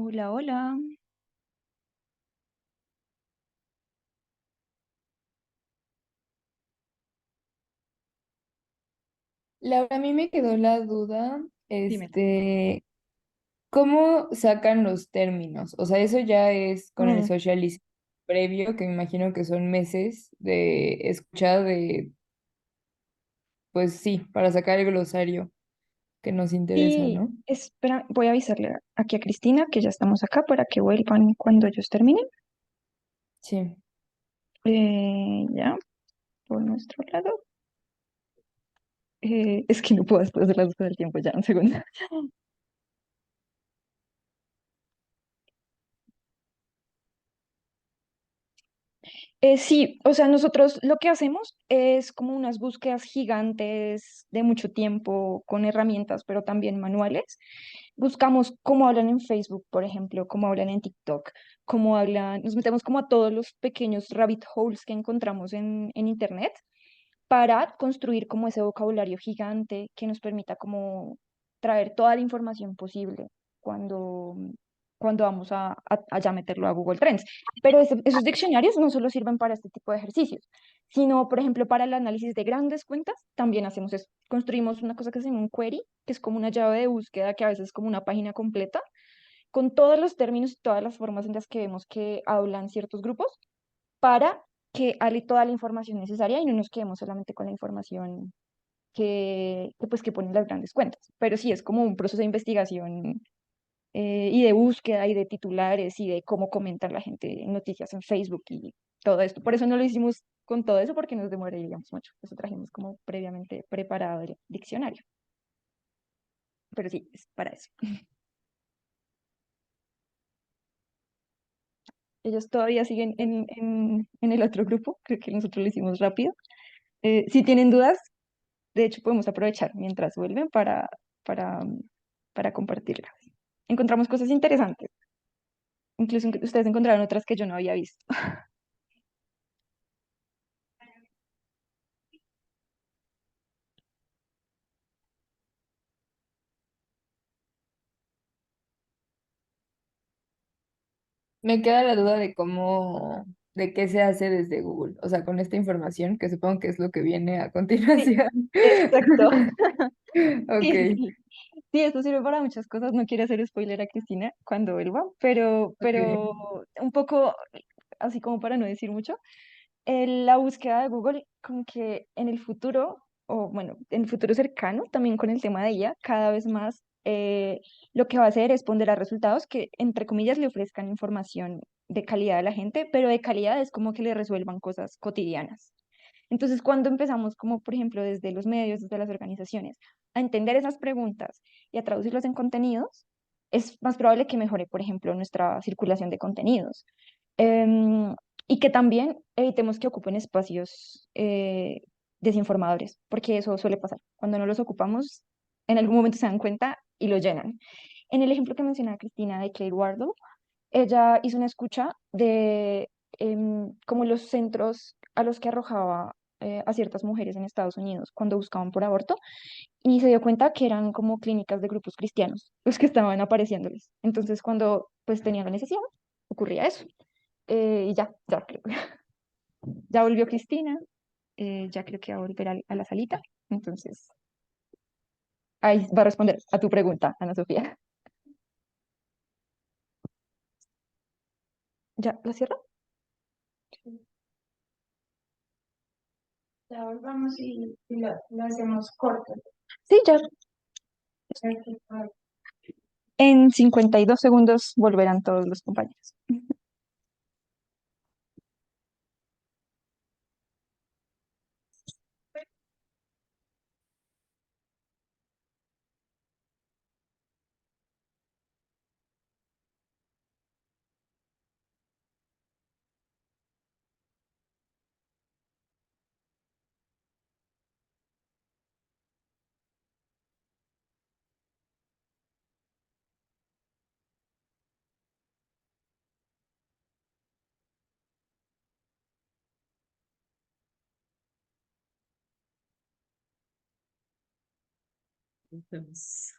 Hola, hola. Laura, a mí me quedó la duda, Dime. ¿cómo sacan los términos? O sea, eso ya es con el Mm, socialismo previo, que me imagino que son meses de escucha de, pues sí, para sacar el glosario que nos interesa, Sí, ¿no? espera, voy a avisarle aquí a Cristina que ya estamos acá para que vuelvan cuando ellos terminen. Sí. Ya, por nuestro lado. Es que no puedo después hacer las cosas del tiempo, ya, un segundo. Sí, o sea, nosotros lo que hacemos es como unas búsquedas gigantes de mucho tiempo con herramientas, pero también manuales. Buscamos cómo hablan en Facebook, por ejemplo, cómo hablan en TikTok, cómo hablan, nos metemos como a todos los pequeños rabbit holes que encontramos en Internet para construir como ese vocabulario gigante que nos permita como traer toda la información posible cuando, cuando vamos a ya meterlo a Google Trends. Pero esos diccionarios no solo sirven para este tipo de ejercicios, sino, por ejemplo, para el análisis de grandes cuentas, también hacemos eso. Construimos una cosa que se llama un query, que es como una llave de búsqueda que a veces es como una página completa, con todos los términos y todas las formas en las que vemos que hablan ciertos grupos para que hable toda la información necesaria y no nos quedemos solamente con la información pues, que ponen las grandes cuentas. Pero sí, es como un proceso de investigación y de búsqueda y de titulares y de cómo comentar la gente en noticias en Facebook y todo esto. Por eso no lo hicimos con todo eso porque nos demoraríamos mucho. Eso trajimos como previamente preparado el diccionario. Pero sí, es para eso. Ellos todavía siguen en el otro grupo, creo que nosotros lo hicimos rápido. Si tienen dudas, de hecho, podemos aprovechar mientras vuelven para, para compartirlas. Encontramos cosas interesantes. Incluso ustedes encontraron otras que yo no había visto. Me queda la duda de de qué se hace desde Google. O sea, con esta información, que supongo que es lo que viene a Sí, continuación. exacto. Ok, Sí, sí. Sí, esto sirve para muchas cosas. No quiero hacer spoiler a Cristina cuando vuelva, pero ok. un poco, así como para no decir mucho, la búsqueda de Google, como que en el futuro, o bueno, en el futuro cercano, también con el tema de IA, cada vez más lo que va a hacer es ponderar resultados que, entre comillas, le ofrezcan información de calidad a la gente, pero de calidad es como que le resuelvan cosas cotidianas. Entonces, cuando empezamos, como por ejemplo desde los medios, desde las organizaciones, a entender esas preguntas y a traducirlas en contenidos, es más probable que mejore, por ejemplo, nuestra circulación de contenidos. Em, y que también evitemos que ocupen espacios desinformadores, porque eso suele pasar. Cuando no los ocupamos, en algún momento se dan cuenta y lo llenan. En el ejemplo que mencionaba Cristina de Kate Wardle, ella hizo una escucha de como los centros a los que arrojaba a ciertas mujeres en Estados Unidos cuando buscaban por aborto y se dio cuenta que eran como clínicas de grupos cristianos los que estaban apareciéndoles. Entonces, cuando pues tenían la necesidad, ocurría eso. Y ya creo. Ya volvió Cristina, ya creo que va a volver a la salita. Entonces, ahí va a responder a tu pregunta, Ana Sofía. ¿Ya la cierro? Ya volvamos y lo hacemos corto. Sí, ya. Perfecto. En 52 segundos volverán todos los compañeros. Entonces,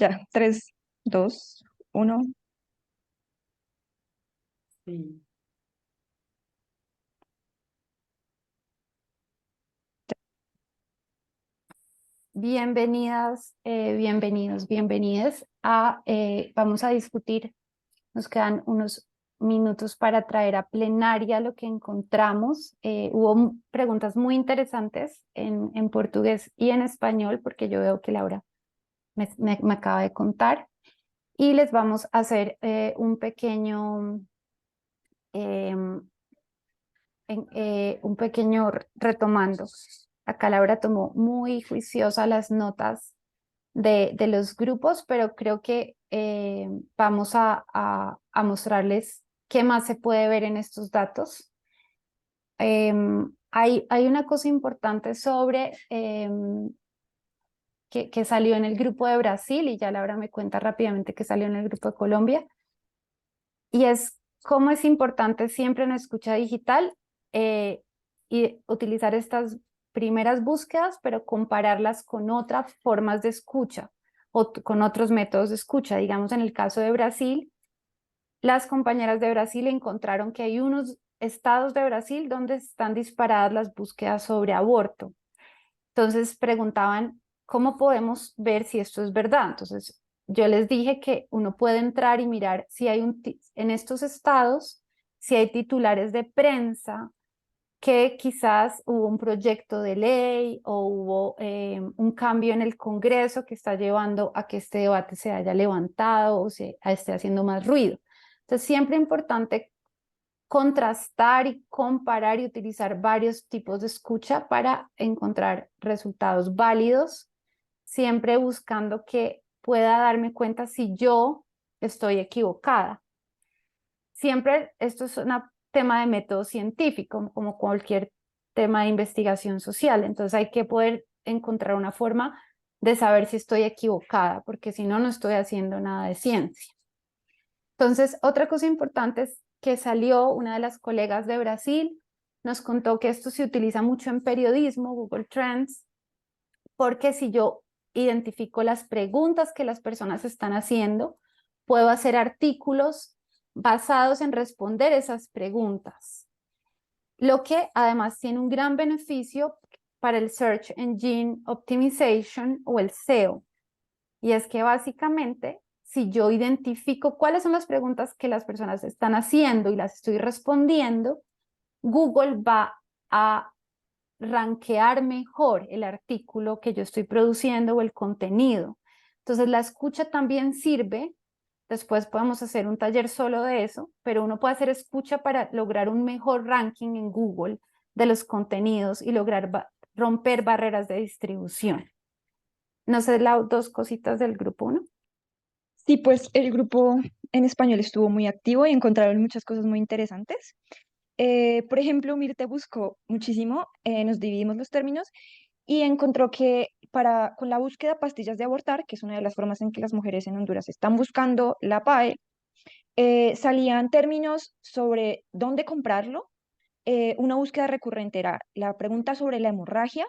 Ya, 3, 2, 1. Sí. Bienvenidas, bienvenidos, bienvenidas vamos a discutir, nos quedan unos minutos para traer a plenaria lo que encontramos. Hubo preguntas muy interesantes en portugués y en español, porque yo veo que Laura me acaba de contar, y les vamos a hacer un pequeño retomando. Acá Laura tomó muy juiciosa las notas de los grupos, pero creo que vamos a mostrarles qué más se puede ver en estos datos. Hay una cosa importante sobre que salió en el grupo de Brasil, y ya Laura me cuenta rápidamente que salió en el grupo de Colombia, y es cómo es importante siempre en la escucha digital y utilizar estas primeras búsquedas, pero compararlas con otras formas de escucha o con otros métodos de escucha. Digamos, en el caso de Brasil, las compañeras de Brasil encontraron que hay unos estados de Brasil donde están disparadas las búsquedas sobre aborto. Entonces preguntaban, ¿cómo podemos ver si esto es verdad? Entonces yo les dije que uno puede entrar y mirar si hay en estos estados, si hay titulares de prensa, que quizás hubo un proyecto de ley o hubo un cambio en el Congreso que está llevando a que este debate se haya levantado o se esté haciendo más ruido. Entonces siempre es importante contrastar y comparar y utilizar varios tipos de escucha para encontrar resultados válidos, siempre buscando que pueda darme cuenta si yo estoy equivocada. Siempre esto es un tema de método científico, como cualquier tema de investigación social. Entonces hay que poder encontrar una forma de saber si estoy equivocada, porque si no, no estoy haciendo nada de ciencia. Entonces, otra cosa importante es que salió una de las colegas de Brasil, nos contó que esto se utiliza mucho en periodismo, Google Trends, porque si yo identifico las preguntas que las personas están haciendo, puedo hacer artículos basados en responder esas preguntas. Lo que además tiene un gran beneficio para el Search Engine Optimization o el SEO. Y es que básicamente, si yo identifico cuáles son las preguntas que las personas están haciendo y las estoy respondiendo, Google va a rankear mejor el artículo que yo estoy produciendo o el contenido. Entonces la escucha también sirve, después podemos hacer un taller solo de eso, pero uno puede hacer escucha para lograr un mejor ranking en Google de los contenidos y lograr romper barreras de distribución. No sé, las dos cositas del grupo 1. Sí, pues el grupo en español estuvo muy activo y encontraron muchas cosas muy interesantes. Por ejemplo, Mirte buscó muchísimo, nos dividimos los términos y encontró que con la búsqueda pastillas de abortar, que es una de las formas en que las mujeres en Honduras están buscando la PAE, salían términos sobre dónde comprarlo. Una búsqueda recurrente era la pregunta sobre la hemorragia,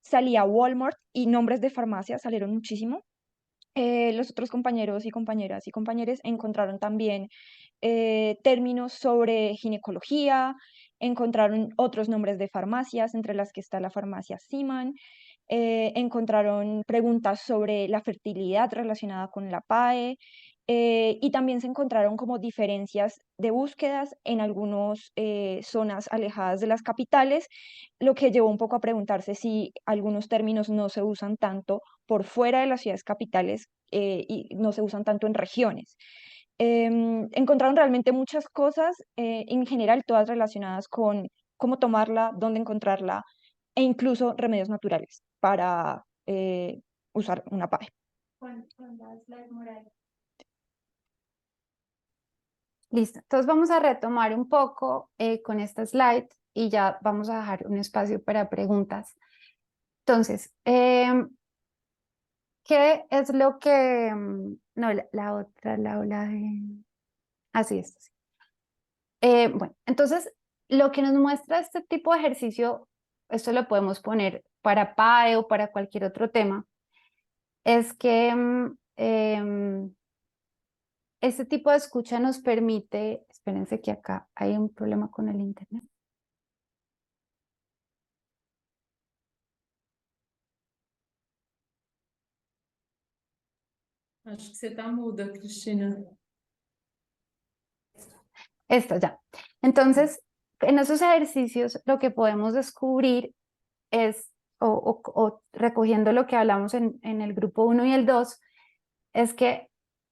salía Walmart y nombres de farmacias salieron muchísimo. Los otros compañeros y compañeras y compañeros encontraron también términos sobre ginecología, encontraron otros nombres de farmacias, entre las que está la farmacia Siman, encontraron preguntas sobre la fertilidad relacionada con la PAE, y también se encontraron como diferencias de búsquedas en algunas zonas alejadas de las capitales, lo que llevó un poco a preguntarse si algunos términos no se usan tanto por fuera de las ciudades capitales y no se usan tanto en regiones. Encontraron realmente muchas cosas, en general todas relacionadas con cómo tomarla, dónde encontrarla e incluso remedios naturales para usar una PAE. Listo, entonces vamos a retomar un poco con esta slide y ya vamos a dejar un espacio para preguntas. Entonces, ¿qué es lo que... no, la otra, la ola de... Así es. Sí. Bueno, entonces, lo que nos muestra este tipo de ejercicio, esto lo podemos poner para PAE o para cualquier otro tema, es que este tipo de escucha nos permite, espérense que acá hay un problema con el internet. Acho que você está muda, Cristina. Esto ya. Entonces, en esos ejercicios lo que podemos descubrir es, o recogiendo lo que hablamos en el grupo 1 y el 2, es que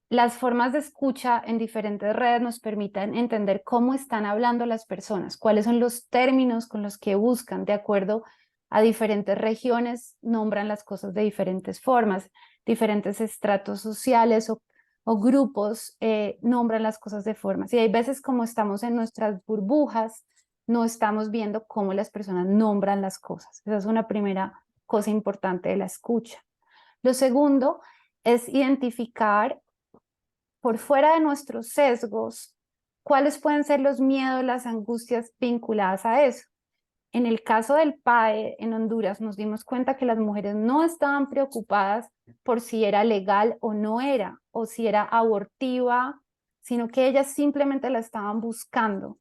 las formas de escucha en diferentes redes nos permiten entender cómo están hablando las personas, cuáles son los términos con los que buscan, de acuerdo a diferentes regiones, nombran las cosas de diferentes formas, diferentes estratos sociales o grupos nombran las cosas de formas. Y hay veces como estamos en nuestras burbujas, no estamos viendo cómo las personas nombran las cosas. Esa es una primera cosa importante de la escucha. Lo segundo es identificar por fuera de nuestros sesgos cuáles pueden ser los miedos, las angustias vinculadas a eso. En el caso del PAE en Honduras nos dimos cuenta que las mujeres no estaban preocupadas por si era legal o no era, o si era abortiva, sino que ellas simplemente la estaban buscando,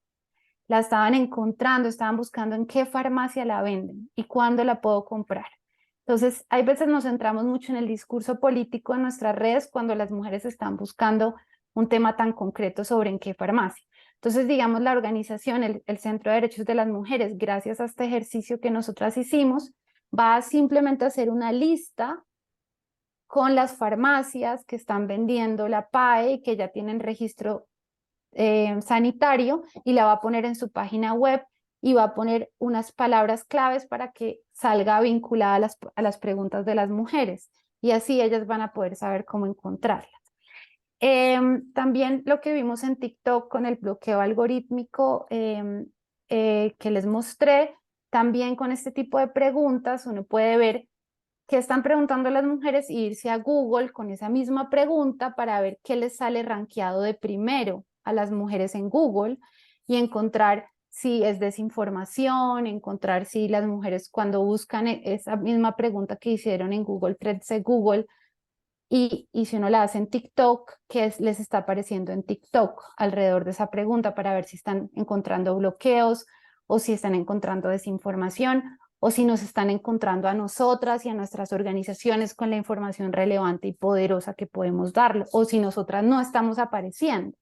la estaban encontrando, estaban buscando en qué farmacia la venden y cuándo la puedo comprar. Entonces, hay veces nos centramos mucho en el discurso político en nuestras redes cuando las mujeres están buscando un tema tan concreto sobre en qué farmacia. Entonces, digamos, la organización, el Centro de Derechos de las Mujeres, gracias a este ejercicio que nosotras hicimos, va a simplemente hacer una lista con las farmacias que están vendiendo la PAE y que ya tienen registro sanitario, y la va a poner en su página web y va a poner unas palabras claves para que salga vinculada a las preguntas de las mujeres, y así ellas van a poder saber cómo encontrarlas. También lo que vimos en TikTok con el bloqueo algorítmico que les mostré, también con este tipo de preguntas uno puede ver qué están preguntando las mujeres e irse a Google con esa misma pregunta para ver qué les sale rankeado de primero a las mujeres en Google y encontrar si es desinformación, encontrar si las mujeres cuando buscan esa misma pregunta que hicieron en Google Trends de Google y si uno la hace en TikTok, qué les está apareciendo en TikTok alrededor de esa pregunta para ver si están encontrando bloqueos o si están encontrando desinformación o si nos están encontrando a nosotras y a nuestras organizaciones con la información relevante y poderosa que podemos darle, o si nosotras no estamos apareciendo.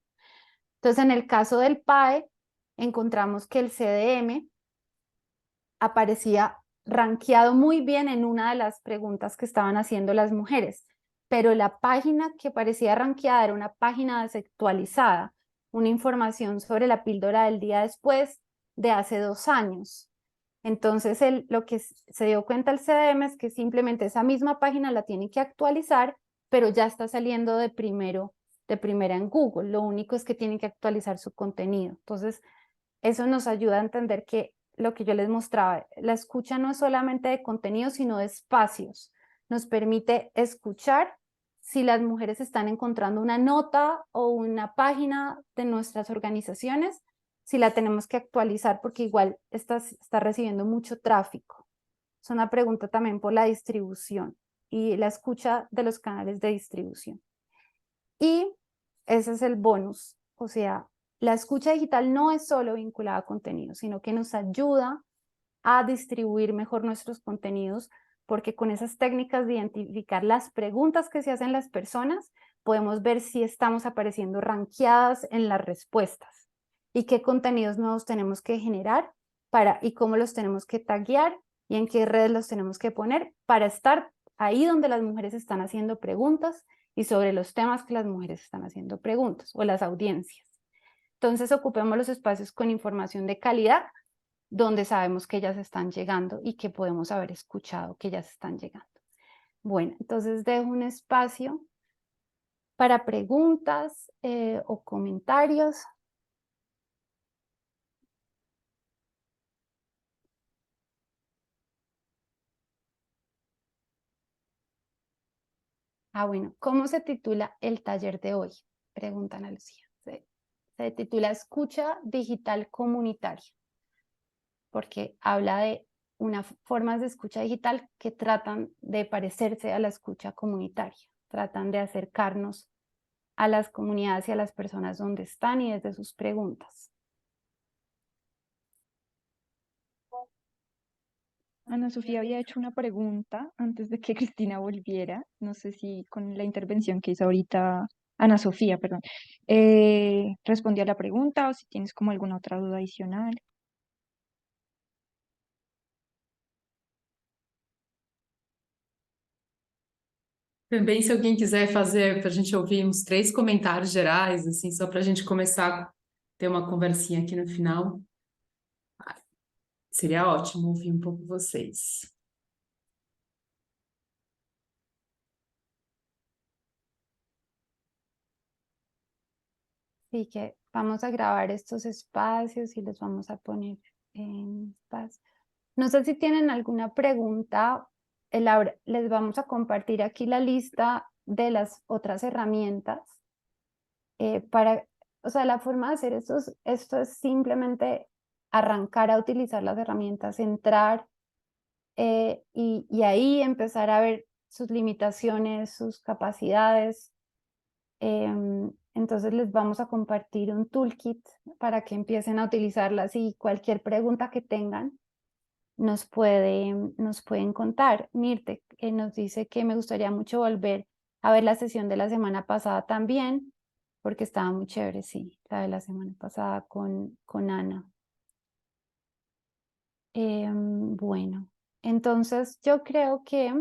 Entonces, en el caso del PAE, encontramos que el CDM aparecía rankeado muy bien en una de las preguntas que estaban haciendo las mujeres, pero la página que parecía rankeada era una página desactualizada, una información sobre la píldora del día después de hace 2 años. Entonces, lo que se dio cuenta el CDM es que simplemente esa misma página la tiene que actualizar, pero ya está saliendo de primera en Google. Lo único es que tienen que actualizar su contenido. Entonces, eso nos ayuda a entender que lo que yo les mostraba, la escucha no es solamente de contenido, sino de espacios. Nos permite escuchar si las mujeres están encontrando una nota o una página de nuestras organizaciones, si la tenemos que actualizar porque igual está recibiendo mucho tráfico. Es una pregunta también por la distribución y la escucha de los canales de distribución. Y ese es el bonus, o sea, la escucha digital no es solo vinculada a contenido, sino que nos ayuda a distribuir mejor nuestros contenidos, porque con esas técnicas de identificar las preguntas que se hacen las personas, podemos ver si estamos apareciendo rankeadas en las respuestas y qué contenidos nuevos tenemos que generar y cómo los tenemos que taguear y en qué redes los tenemos que poner para estar ahí donde las mujeres están haciendo preguntas y sobre los temas que las mujeres están haciendo preguntas o las audiencias. Entonces, ocupemos los espacios con información de calidad donde sabemos que ellas están llegando y que podemos haber escuchado que ellas están llegando. Bueno, entonces dejo un espacio para preguntas o comentarios. Bueno, ¿cómo se titula el taller de hoy? Preguntan a Lucía. Se titula Escucha Digital Comunitaria, porque habla de unas formas de escucha digital que tratan de parecerse a la escucha comunitaria. tratan de acercarnos a las comunidades y a las personas donde están y desde sus preguntas. Ana Sofía había hecho una pregunta antes de que Cristina volviera. No sé si con la intervención que hizo ahorita Ana Sofía, perdón, respondió a la pregunta o si tienes como alguna otra duda adicional. Também, se alguém quiser fazer, para a gente ouvir uns 3 comentários gerais, assim, só para a gente começar a ter uma conversinha aqui no final, seria ótimo ouvir um pouco vocês. Así que vamos a grabar estos espacios y los vamos a poner en espacio. No sé si tienen alguna pregunta. Les vamos a compartir aquí la lista de las otras herramientas. O sea, la forma de hacer esto es simplemente arrancar a utilizar las herramientas, entrar y ahí empezar a ver sus limitaciones, sus capacidades. Entonces les vamos a compartir un toolkit para que empiecen a utilizarlas y cualquier pregunta que tengan nos pueden contar. Mirte nos dice que me gustaría mucho volver a ver la sesión de la semana pasada también, porque estaba muy chévere, sí, la de la semana pasada con Ana. Bueno, entonces yo creo que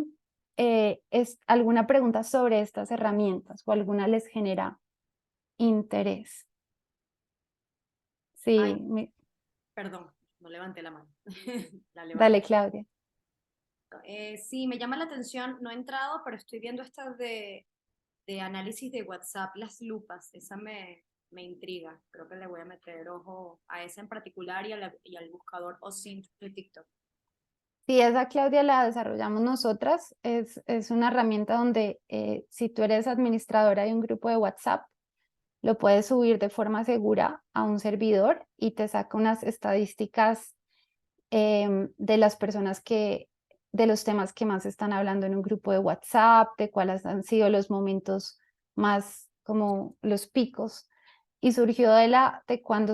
es alguna pregunta sobre estas herramientas o alguna les genera interés. Sí, Ay. Perdón, no levanté la mano. La levanté. dale, Claudia. Sí, me llama la atención, no he entrado, pero estoy viendo esta de análisis de WhatsApp, las lupas, esa me intriga. Creo que le voy a meter ojo a esa en particular y al buscador OSINT de TikTok. Sí, esa Claudia la desarrollamos nosotras. Es una herramienta donde si tú eres administradora de un grupo de WhatsApp, lo puedes subir de forma segura a un servidor y te saca unas estadísticas de las personas de los temas que más están hablando en un grupo de WhatsApp, de cuáles han sido los momentos más como los picos. Y surgió de cuando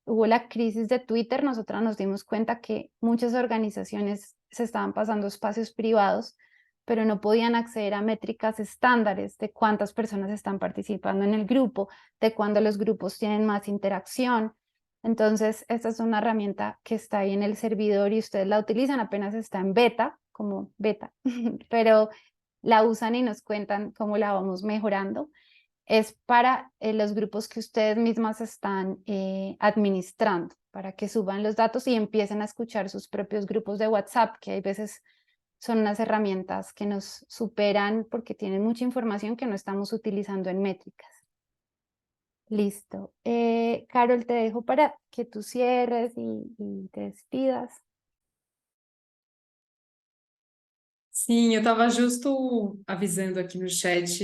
hubo la crisis de Twitter, nosotras nos dimos cuenta que muchas organizaciones se estaban pasando espacios privados, pero no podían acceder a métricas estándares de cuántas personas están participando en el grupo, de cuándo los grupos tienen más interacción. Entonces, esta es una herramienta que está ahí en el servidor y ustedes la utilizan, apenas está en beta, como beta, pero la usan y nos cuentan cómo la vamos mejorando. Es para los grupos que ustedes mismas están administrando, para que suban los datos y empiecen a escuchar sus propios grupos de WhatsApp, que hay veces son unas herramientas que nos superan porque tienen mucha información que no estamos utilizando en métricas. Listo. Carol, te dejo para que tú cierres y te despidas. Sim, eu estava justo avisando aqui no chat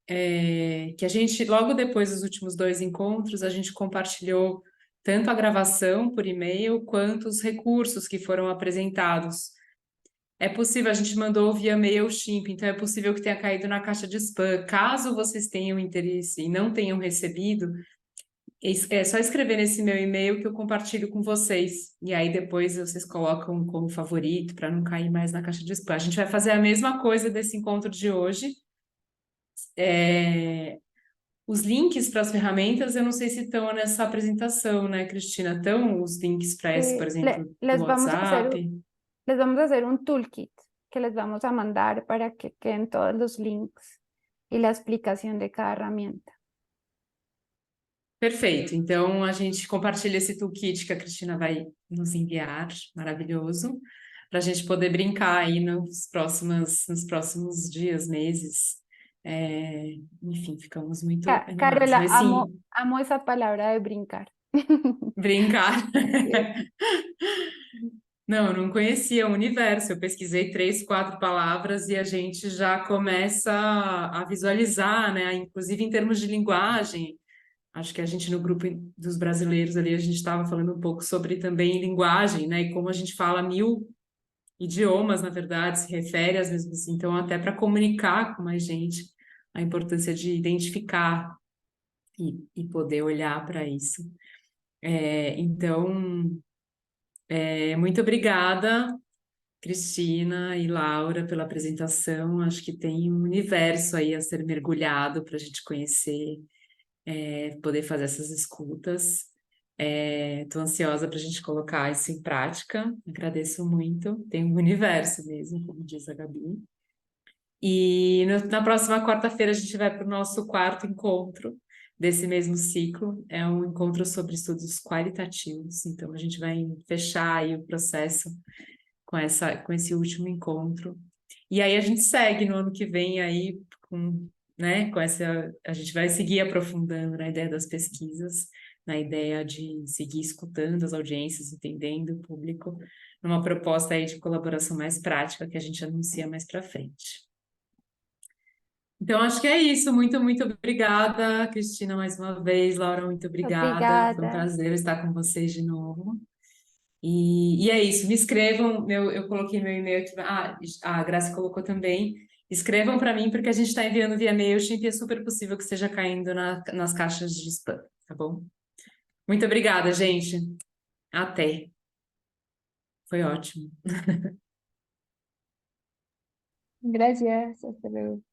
que a gente, logo depois dos últimos 2 encontros, a gente compartilhou tanto a gravação por e-mail quanto os recursos que foram apresentados. É possível, a gente mandou via MailChimp, então é possível que tenha caído na caixa de spam. Caso vocês tenham interesse e não tenham recebido, é só escrever nesse meu e-mail que eu compartilho com vocês. E aí depois vocês colocam como favorito para não cair mais na caixa de spam. A gente vai fazer a mesma coisa desse encontro de hoje. Os links para as ferramentas, eu não sei se estão nessa apresentação, né, Cristina? Estão os links para esse, por exemplo, do Les vamos a hacer un toolkit que les vamos a mandar para que queden todos los links y la explicación de cada herramienta. Perfeito. Então, a gente compartilha esse toolkit que a Cristina vai nos enviar, maravilhoso, para a gente poder brincar aí nos próximos dias, meses. Enfim, ficamos muito animados. Carola, Mas sim, amo esa palabra de brincar. brincar. Não, eu não conhecia o universo. Eu pesquisei 3, 4 palavras e a gente já começa a visualizar, né? Inclusive em termos de linguagem. Acho que a gente no grupo dos brasileiros ali, a gente estava falando um pouco sobre também linguagem, né? E como a gente fala 1000 idiomas, na verdade, se refere às mesmas. Então, até para comunicar com mais gente, a importância de identificar e poder olhar para isso. Então, muito obrigada, Cristina e Laura, pela apresentação. Acho que tem um universo aí a ser mergulhado para a gente conhecer, poder fazer essas escutas. Estou ansiosa para a gente colocar isso em prática. Agradeço muito. Tem um universo mesmo, como diz a Gabi. E na próxima quarta-feira a gente vai para o nosso quarto encontro desse mesmo ciclo. É um encontro sobre estudos qualitativos. Então a gente vai fechar aí o processo com esse último encontro. E aí a gente segue no ano que vem aí com essa, a gente vai seguir aprofundando na ideia das pesquisas, na ideia de seguir escutando as audiências, entendendo o público, numa proposta aí de colaboração mais prática que a gente anuncia mais para frente. Então, acho que é isso. Muito, muito obrigada, Cristina, mais uma vez. Laura, muito obrigada. Foi um Obrigada. prazer estar com vocês de novo. E é isso, me escrevam, eu coloquei meu e-mail aqui, a Graça colocou também, escrevam para mim, porque a gente está enviando via MailChimp e é super possível que esteja caindo nas caixas de spam, tá bom? Muito obrigada, gente. Até. Foi ótimo. Gracias, hasta luego.